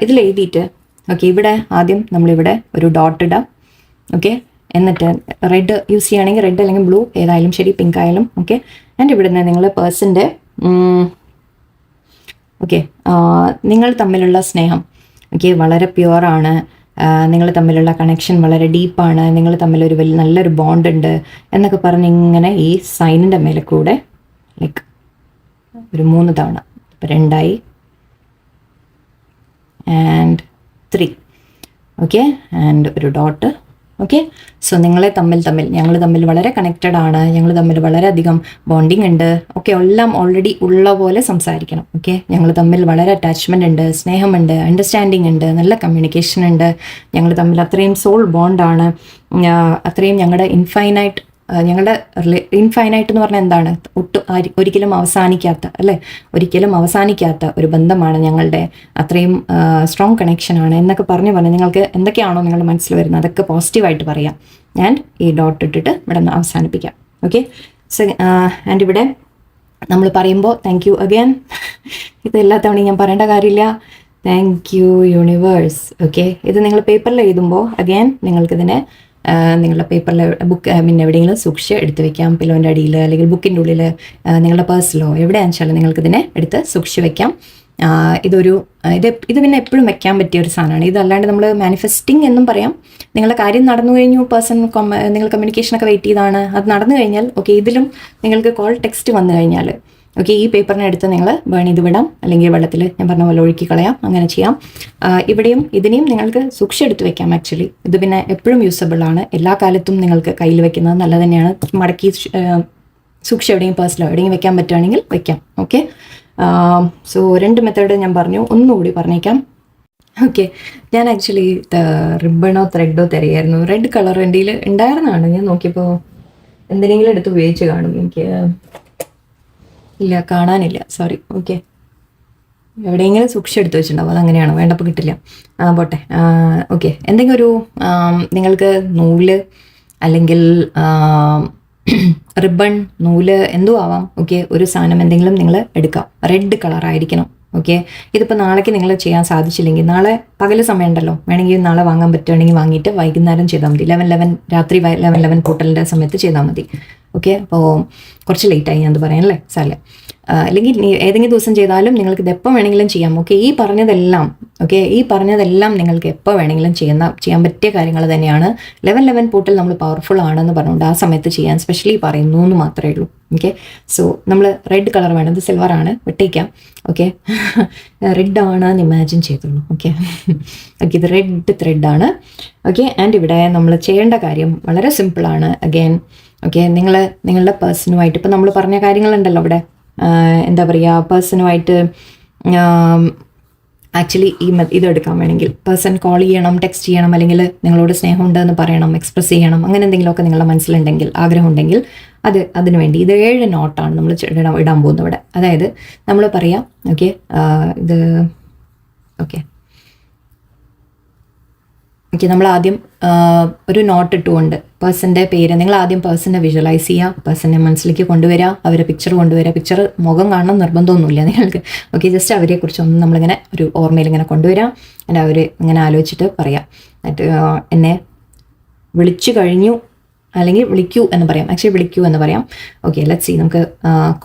ഇതിൽ എഴുതിയിട്ട് ഓക്കെ, ഇവിടെ ആദ്യം നമ്മളിവിടെ ഒരു ഡോട്ട് ഇടാം. ഓക്കെ, എന്നിട്ട് റെഡ് യൂസ് ചെയ്യുകയാണെങ്കിൽ റെഡ് അല്ലെങ്കിൽ ബ്ലൂ ഏതായാലും ശരി, പിങ്ക് ആയാലും ഓക്കെ. ആൻഡ് ഇവിടെ നിന്ന് നിങ്ങൾ പേഴ്സൻ്റെ ഓക്കെ, നിങ്ങൾ തമ്മിലുള്ള സ്നേഹം ഓക്കെ വളരെ പ്യുവറാണ്, നിങ്ങൾ തമ്മിലുള്ള കണക്ഷൻ വളരെ ഡീപ്പാണ്, നിങ്ങൾ തമ്മിലൊരു വലിയ നല്ലൊരു ബോണ്ട് ഉണ്ട് എന്നൊക്കെ പറഞ്ഞ് ഇങ്ങനെ ഈ സൈനിൻ്റെ മേലെ കൂടെ ലൈക്ക് ഒരു 3 തവണ, 2 ആൻഡ് 3. ഓക്കെ, ആൻഡ് ഒരു ഡോട്ട്. ഓക്കെ, സോ നിങ്ങളെ ഞങ്ങൾ തമ്മിൽ വളരെ കണക്റ്റഡ് ആണ്, ഞങ്ങൾ തമ്മിൽ വളരെയധികം ബോണ്ടിങ് ഉണ്ട്. ഓക്കെ, എല്ലാം ഓൾറെഡി ഉള്ള പോലെ സംസാരിക്കണം. ഓക്കെ, ഞങ്ങൾ തമ്മിൽ വളരെ അറ്റാച്ച്മെൻ്റ് ഉണ്ട്, സ്നേഹമുണ്ട്, അണ്ടർസ്റ്റാൻഡിങ് ഉണ്ട്, നല്ല കമ്മ്യൂണിക്കേഷൻ ഉണ്ട്, ഞങ്ങൾ തമ്മിൽ അത്രയും സോൾ ബോണ്ടാണ്, അത്രയും ഞങ്ങളുടെ ഇൻഫൈനൈറ്റ് എന്ന് പറഞ്ഞാൽ എന്താണ്, ഒരിക്കലും അവസാനിക്കാത്ത അല്ലേ, ഒരിക്കലും അവസാനിക്കാത്ത ഒരു ബന്ധമാണ് ഞങ്ങളുടെ, അത്രയും സ്ട്രോങ് കണക്ഷനാണ് എന്നൊക്കെ പറഞ്ഞ് നിങ്ങൾക്ക് എന്തൊക്കെയാണോ നിങ്ങളുടെ മനസ്സിൽ വരുന്നത് അതൊക്കെ പോസിറ്റീവായിട്ട് പറയാം. ആൻഡ് ഈ ഡോട്ട് ഇട്ടിട്ട് ഇവിടെ നിന്ന് അവസാനിപ്പിക്കാം. ഓക്കെ, സോ ആൻഡ് ഇവിടെ നമ്മൾ പറയുമ്പോൾ താങ്ക് യു അഗൈൻ. ഇത് എല്ലാ തവണയും ഞാൻ പറയേണ്ട കാര്യമില്ല. Thank you universe. ഓക്കെ, ഇത് നിങ്ങൾ പേപ്പറിൽ എഴുതുമ്പോൾ അഗൈൻ നിങ്ങൾക്കിതിനെ നിങ്ങളുടെ പേപ്പറിൽ എവിടെയെങ്കിലും സൂക്ഷിച്ച് എടുത്ത് വെക്കാം, പില്ലോൻ്റെ അടിയിൽ അല്ലെങ്കിൽ ബുക്കിൻ്റെ ഉള്ളിൽ, നിങ്ങളുടെ പേഴ്സിലോ എവിടെയാണെന്ന് വെച്ചാൽ നിങ്ങൾക്കിതിനെ എടുത്ത് സൂക്ഷിച്ച് വെക്കാം. ഇത് പിന്നെ എപ്പോഴും വെക്കാൻ പറ്റിയ ഒരു സാധനമാണ്. ഇതല്ലാണ്ട് നമ്മൾ മാനിഫെസ്റ്റിംഗ് എന്നും പറയാം. നിങ്ങളുടെ കാര്യം നടന്നു കഴിഞ്ഞു, നിങ്ങൾ കമ്മ്യൂണിക്കേഷനൊക്കെ വെയിറ്റ് ചെയ്താണ്, അത് നടന്നു കഴിഞ്ഞാൽ ഓക്കെ, ഇതിലും നിങ്ങൾക്ക് കോൾ ടെക്സ്റ്റ് വന്നു കഴിഞ്ഞാൽ ഓക്കെ, ഈ പേപ്പറിനെ എടുത്ത് നിങ്ങൾ ബേൺ ചെയ്ത് വിടാം, അല്ലെങ്കിൽ വെള്ളത്തിൽ ഞാൻ പറഞ്ഞ പോലെ ഒഴുക്കി കളയാം, അങ്ങനെ ചെയ്യാം. ഇതിനെയും നിങ്ങൾക്ക് സൂക്ഷിച്ചെടുത്ത് വെക്കാം. ആക്ച്വലി ഇത് പിന്നെ എപ്പോഴും യൂസബിൾ ആണ്, എല്ലാ കാലത്തും നിങ്ങൾക്ക് കയ്യിൽ വെക്കുന്നത് നല്ലത് തന്നെയാണ്. മടക്കി സൂക്ഷിച്ച് എവിടെയും പേഴ്സിലോ എവിടെയും വെക്കാൻ പറ്റുകയാണെങ്കിൽ വെക്കാം. ഓക്കെ, സോ 2 മെത്തേഡ് ഞാൻ പറഞ്ഞു, ഒന്നുകൂടി പറഞ്ഞേക്കാം. ഓക്കെ, ഞാൻ ആക്ച്വലി റിബണോ ത്രെഡോ തിരയായിരുന്നു. റെഡ് കളർ എൻ്റെ കയ്യിൽ ഉണ്ടായിരുന്നതാണ്, ഞാൻ നോക്കിയപ്പോൾ എന്തിനെങ്കിലും എടുത്ത് ഉപയോഗിച്ച് കാണും, എനിക്ക് ഇല്ല, കാണാനില്ല, സോറി. ഓക്കെ, എവിടെയെങ്കിലും സൂക്ഷിച്ചെടുത്ത് വെച്ചിട്ടുണ്ടാവും, അതങ്ങനെയാണ്, വേണ്ടപ്പോൾ കിട്ടില്ല, പോട്ടെ. ഓക്കെ, എന്തെങ്കിലും ഒരു നിങ്ങൾക്ക് നൂല് അല്ലെങ്കിൽ റിബൺ, നൂല് എന്തോ ആവാം. ഓക്കെ, ഒരു സാധനം എന്തെങ്കിലും നിങ്ങൾ എടുക്കാം, റെഡ് കളർ ആയിരിക്കണം. ഓക്കെ, ഇതിപ്പോൾ നാളേക്ക് നിങ്ങൾ ചെയ്യാൻ സാധിച്ചില്ലെങ്കിൽ നാളെ പകൽ സമയം ഉണ്ടല്ലോ, വേണമെങ്കിൽ നാളെ വാങ്ങാൻ പറ്റുകയാണെങ്കിൽ വാങ്ങിയിട്ട് വൈകുന്നേരം ചെയ്താൽ മതി. 11 രാത്രി 11 കൂട്ടലിൻ്റെ സമയത്ത് ചെയ്താൽ മതി. ഓക്കെ, അപ്പോൾ കുറച്ച് ലേറ്റായി ഞാൻ അത് പറയാം അല്ലേ, സാല. അല്ലെങ്കിൽ ഏതെങ്കിലും ദിവസം ചെയ്താലും നിങ്ങൾക്ക് ഇത് എപ്പോൾ വേണമെങ്കിലും ചെയ്യാം. ഓക്കെ, ഈ പറഞ്ഞതെല്ലാം നിങ്ങൾക്ക് എപ്പോൾ വേണമെങ്കിലും ചെയ്യാൻ പറ്റിയ കാര്യങ്ങൾ തന്നെയാണ്. 11 പോർട്ടൽ നമ്മൾ പവർഫുൾ ആണെന്ന് പറഞ്ഞുകൊണ്ട് ആ സമയത്ത് ചെയ്യാൻ സ്പെഷ്യലി പറയുന്നു എന്ന് മാത്രമേ ഉള്ളൂ. ഓക്കെ, സോ നമ്മൾ റെഡ് കളർ വേണം, ഇത് സിൽവർ ആണ്, വിട്ടേക്കാം. ഓക്കെ, റെഡ് ആണെന്ന് ഇമാജിൻ ചെയ്തോളൂ. ഓക്കെ, ഇത് റെഡ് ത്രെഡാണ്. ഓക്കെ, ആൻഡ് ഇവിടെ നമ്മൾ ചെയ്യേണ്ട കാര്യം വളരെ സിമ്പിളാണ്. അഗെയിൻ ഓക്കെ, നിങ്ങളുടെ പേഴ്സണുമായിട്ട് ഇപ്പോൾ നമ്മൾ പറഞ്ഞ കാര്യങ്ങളുണ്ടല്ലോ ഇവിടെ, എന്താ പറയുക, പേഴ്സണുമായിട്ട് ആക്ച്വലി ഇതെടുക്കാൻ വേണമെങ്കിൽ പേഴ്സൺ കോൾ ചെയ്യണം, ടെക്സ്റ്റ് ചെയ്യണം, അല്ലെങ്കിൽ നിങ്ങളോട് സ്നേഹമുണ്ടെന്ന് പറയണം, എക്സ്പ്രസ് ചെയ്യണം, അങ്ങനെ എന്തെങ്കിലുമൊക്കെ നിങ്ങളുടെ മനസ്സിലുണ്ടെങ്കിൽ, ആഗ്രഹമുണ്ടെങ്കിൽ അതിനു വേണ്ടി ഇത് 7 നോട്ടാണ് നമ്മൾ ഇടാൻ പോകുന്നത് ഇവിടെ. അതായത് നമ്മൾ പറയാം ഓക്കെ, ഇത് ഓക്കെ നമ്മൾ ആദ്യം ഒരു നോട്ട് ഇട്ടുകൊണ്ട് പേഴ്സൻ്റെ പേര്, നിങ്ങൾ ആദ്യം പേഴ്സനെ വിഷ്വലൈസ് ചെയ്യുക, പേഴ്സനെ മനസ്സിലേക്ക് കൊണ്ടുവരിക, അവരെ പിക്ചർ കൊണ്ടുവരിക. പിക്ചർ മുഖം കാണണം നിർബന്ധമൊന്നുമില്ല നിങ്ങൾക്ക്. ഓക്കെ, ജസ്റ്റ് അവരെക്കുറിച്ചൊന്നും നമ്മളിങ്ങനെ ഒരു ഓർമ്മയിൽ ഇങ്ങനെ കൊണ്ടുവരാം. എന്നിട്ട് അവർ ഇങ്ങനെ ആലോചിച്ചിട്ട് പറയാം, എന്നിട്ട് എന്നെ വിളിച്ചു കഴിഞ്ഞു, അല്ലെങ്കിൽ വിളിക്കൂ എന്ന് പറയാം, ആക്ച്വലി വിളിക്കൂ എന്ന് പറയാം. ഓക്കെ, ലെറ്റ്സ് സീ, നമുക്ക്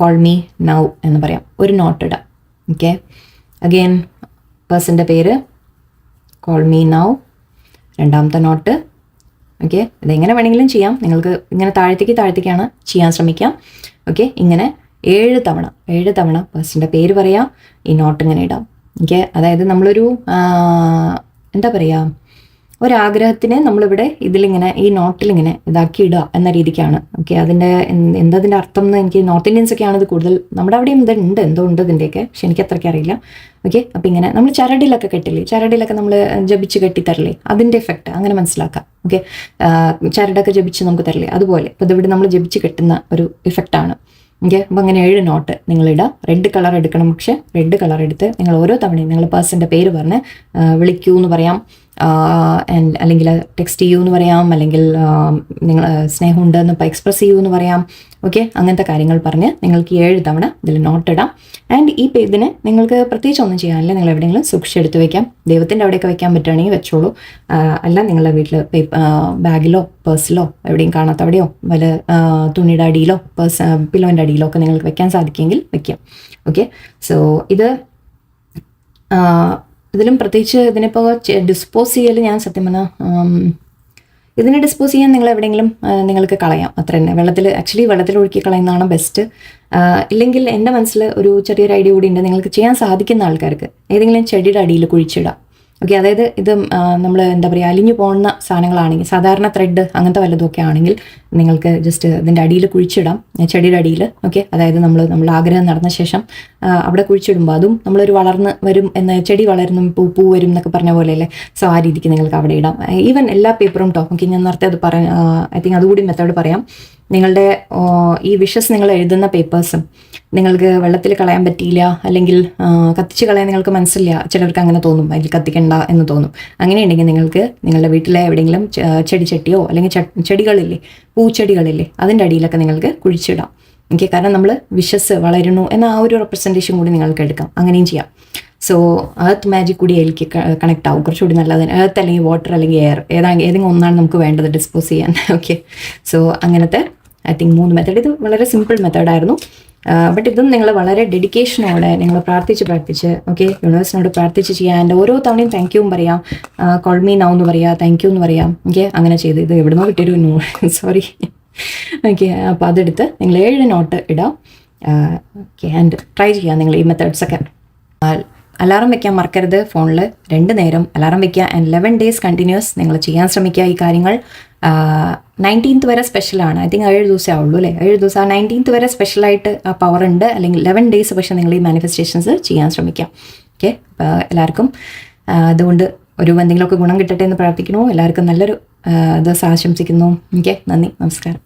കോൾ മീ നൗ എന്ന് പറയാം, ഒരു നോട്ട് ഇടാം. ഓക്കെ, അഗെയിൻ പേഴ്സൻ്റെ പേര്, കോൾ മീ നൗ, രണ്ടാമത്തെ നോട്ട്. ഓക്കെ, ഇതെങ്ങനെ വേണമെങ്കിലും ചെയ്യാം, നിങ്ങൾക്ക് ഇങ്ങനെ താഴത്തേക്കാണ് ചെയ്യാൻ ശ്രമിക്കാം. ഓക്കെ, ഇങ്ങനെ 7 തവണ പേഴ്സൻ്റെ പേര് പറയാം, ഈ നോട്ട് ഇങ്ങനെ ഇടാം. ഓക്കെ, അതായത് നമ്മളൊരു എന്താ പറയുക, ഒരാഗ്രഹത്തിനെ നമ്മളിവിടെ ഇതിലിങ്ങനെ ഈ നോട്ടിലിങ്ങനെ ഇതാക്കി ഇടുക എന്ന രീതിക്കാണ്. ഓക്കെ, അതിൻ്റെ എന്തതിൻ്റെ അർത്ഥം എന്ന് എനിക്ക് നോർത്ത് ഇന്ത്യൻസ് ഒക്കെയാണ് ഇത് കൂടുതൽ, നമ്മുടെ അവിടെയും ഇതുണ്ട്, എന്തോ ഉണ്ട് ഇതിൻ്റെയൊക്കെ, പക്ഷെ എനിക്ക് അത്രയ്ക്ക് അറിയില്ല. ഓക്കെ, അപ്പം ഇങ്ങനെ നമ്മൾ ചരടിലൊക്കെ കെട്ടില്ലേ, ചരടിലൊക്കെ നമ്മൾ ജപിച്ച് കെട്ടിത്തരില്ലേ, അതിൻ്റെ എഫക്റ്റ് അങ്ങനെ മനസ്സിലാക്കാം. ഓക്കെ, ചരടൊക്കെ ജപിച്ച് നമുക്ക് തരില്ലേ, അതുപോലെ ഇപ്പോൾ ഇതിവിടെ നമ്മൾ ജപിച്ച് കെട്ടുന്ന ഒരു ഇഫക്റ്റാണ്. ഓക്കെ, അപ്പോൾ അങ്ങനെ 7 നോട്ട് നിങ്ങളിടുക. റെഡ് കളർ എടുക്കണം, പക്ഷേ റെഡ് കളർ എടുത്ത് നിങ്ങൾ ഓരോ തവണയും നിങ്ങൾ പേഴ്സൻ്റെ പേര് പറഞ്ഞ് വിളിക്കൂ എന്ന് പറയാം, അല്ലെങ്കിൽ ടെക്സ്റ്റ് ചെയ്യൂ എന്ന് പറയാം, അല്ലെങ്കിൽ നിങ്ങൾ സ്നേഹമുണ്ടെന്ന് ഇപ്പോൾ എക്സ്പ്രസ് ചെയ്യൂ എന്ന് പറയാം. ഓക്കെ, അങ്ങനത്തെ കാര്യങ്ങൾ പറഞ്ഞ് നിങ്ങൾക്ക് 7 തവണ ഇതിൽ നോട്ട് ഇടാം. ആൻഡ് ഈ ഇതിനെ നിങ്ങൾക്ക് പ്രത്യേകിച്ച് ഒന്നും ചെയ്യാനില്ല, നിങ്ങൾ എവിടെയെങ്കിലും സൂക്ഷിച്ചെടുത്ത് വെക്കാം. ദൈവത്തിൻ്റെ അവിടെയൊക്കെ വെക്കാൻ പറ്റുകയാണെങ്കിൽ വെച്ചോളൂ. അല്ല നിങ്ങളുടെ വീട്ടിൽ ബാഗിലോ പേഴ്സിലോ എവിടെയും കാണാത്തവിടെയോ വല്ല തുണിയുടെ അടിയിലോ പിലോൻ്റെ അടിയിലോ ഒക്കെ നിങ്ങൾക്ക് വെക്കാൻ സാധിക്കുമെങ്കിൽ വെക്കാം. ഓക്കെ, സോ ഇതിലും പ്രത്യേകിച്ച് ഇതിനിപ്പോൾ ഡിസ്പോസ് ചെയ്യൽ, ഞാൻ സത്യം പറഞ്ഞാൽ ഇതിനെ ഡിസ്പോസ് ചെയ്യാൻ നിങ്ങൾ എവിടെയെങ്കിലും നിങ്ങൾക്ക് കളയാം, അത്ര തന്നെ. വെള്ളത്തിൽ ഒഴുക്കി കളയുന്നതാണ് ബെസ്റ്റ്. ഇല്ലെങ്കിൽ എൻ്റെ മനസ്സിൽ ഒരു ചെറിയൊരു ഐഡിയ കൂടി ഉണ്ട്, നിങ്ങൾക്ക് ചെയ്യാൻ സാധിക്കുന്ന ആൾക്കാർക്ക് ഏതെങ്കിലും ചെടിയുടെ അടിയിൽ കുഴിച്ചിടാം. ഓക്കെ, അതായത് ഇത് നമ്മൾ എന്താ പറയുക, അലിഞ്ഞു പോകുന്ന സാധനങ്ങളാണെങ്കിൽ, സാധാരണ ത്രെഡ് അങ്ങനത്തെ വല്ലതുമൊക്കെ ആണെങ്കിൽ നിങ്ങൾക്ക് ജസ്റ്റ് ഇതിൻ്റെ അടിയിൽ കുഴിച്ചിടാം, ചെടിയുടെ അടിയിൽ. ഓക്കെ, അതായത് നമ്മൾ ആഗ്രഹം നടന്ന ശേഷം അവിടെ കുഴിച്ചിടുമ്പോൾ അതും നമ്മളൊരു വളർന്ന് വരും എന്ന്, ചെടി വളരുന്നു പൂ വരും എന്നൊക്കെ പറഞ്ഞ പോലെയല്ലേ. സോ ആ രീതിക്ക് നിങ്ങൾക്ക് അവിടെ ഇടാം. ഈവൻ എല്ലാ പേപ്പറും കേട്ടോ. ഓക്കെ, ഞാൻ നേരത്തെ അത് ഐ തിങ്ക് അതുകൂടി മെത്തേഡ് പറയാം. നിങ്ങളുടെ ഈ വിഷസ് നിങ്ങൾ എഴുതുന്ന പേപ്പേഴ്സും നിങ്ങൾക്ക് വെള്ളത്തിൽ കളയാൻ പറ്റിയില്ല, അല്ലെങ്കിൽ കത്തിച്ച് കളയാൻ നിങ്ങൾക്ക് മനസ്സില്ല, ചിലർക്ക് അങ്ങനെ തോന്നും, അതിൽ കത്തിക്കണ്ട എന്ന് തോന്നും. അങ്ങനെയുണ്ടെങ്കിൽ നിങ്ങൾക്ക് നിങ്ങളുടെ വീട്ടിലെ എവിടെയെങ്കിലും ചെടിച്ചട്ടിയോ അല്ലെങ്കിൽ ചെടികളില്ലേ, പൂച്ചെടികളില്ലേ, അതിൻ്റെ അടിയിലൊക്കെ നിങ്ങൾക്ക് കുഴിച്ചിടാം. ഓക്കെ, കാരണം നമ്മൾ വിഷസ് വളരുന്നു എന്ന ആ ഒരു റെപ്രസെൻറ്റേഷൻ കൂടി നിങ്ങൾക്ക് എടുക്കാം. അങ്ങനെയും ചെയ്യാം. സോ എർത്ത് മാജിക് കൂടി അതിലേക്ക് കണക്ട് ആവും, കുറച്ചുകൂടി നല്ലത്. എർത്ത് അല്ലെങ്കിൽ വാട്ടർ അല്ലെങ്കിൽ എയർ, ഏതെങ്കിലും ഒന്നാണ് നമുക്ക് വേണ്ടത് ഡിസ്പോസ് ചെയ്യാൻ. ഓക്കെ, സോ അങ്ങനത്തെ ഐ തിങ്ക് 3 മെത്തേഡ്. ഇത് വളരെ സിമ്പിൾ മെത്തേഡായിരുന്നു. ബട്ട് ഇതും നിങ്ങൾ വളരെ ഡെഡിക്കേഷനോടെ നിങ്ങൾ പ്രാർത്ഥിച്ച് ഓക്കെ, യൂണിവേഴ്സിനോട് പ്രാർത്ഥിച്ച് ചെയ്യാൻ. എൻ്റെ ഓരോ തവണയും താങ്ക് യുവും പറയാം, കോൾ മീ നൗ എന്ന് പറയാം, താങ്ക് യു എന്ന് പറയാം. ഓക്കെ, അങ്ങനെ ചെയ്ത് ഇത് എവിടുന്നോ കിട്ടിയൊരു സോറി. ഓക്കെ, അപ്പോൾ അതെടുത്ത് നിങ്ങൾ 7 നോട്ട് ഇടാം. ഓക്കെ, ആൻഡ് ട്രൈ ചെയ്യാം നിങ്ങൾ ഈ മെത്തേഡ്സൊക്കെ. അലാറം വെക്കാൻ മറക്കരുത് ഫോണിൽ. 2 നേരം അലാറം വെക്കുക. ആൻഡ് 11 days കണ്ടിന്യൂസ് നിങ്ങൾ ചെയ്യാൻ ശ്രമിക്കുക ഈ കാര്യങ്ങൾ. 19th വരെ സ്പെഷ്യലാണ്. ഐ തിങ്ക് 7 ദിവസമേ ആവുള്ളൂ അല്ലേ, 7 ദിവസം. ആ 19th വരെ സ്പെഷ്യലായിട്ട് ആ പവർ ഉണ്ട്. അല്ലെങ്കിൽ 11 days പക്ഷേ നിങ്ങൾ ഈ മാനിഫെസ്റ്റേഷൻസ് ചെയ്യാൻ ശ്രമിക്കാം. ഓക്കെ, അപ്പോൾ എല്ലാവർക്കും അതുകൊണ്ട് എന്തെങ്കിലുമൊക്കെ ഗുണം കിട്ടട്ടെ എന്ന് പ്രാർത്ഥിക്കുന്നു. എല്ലാവർക്കും നല്ലൊരു ദിവസം ആശംസിക്കുന്നു. ഓക്കെ, നന്ദി, നമസ്കാരം.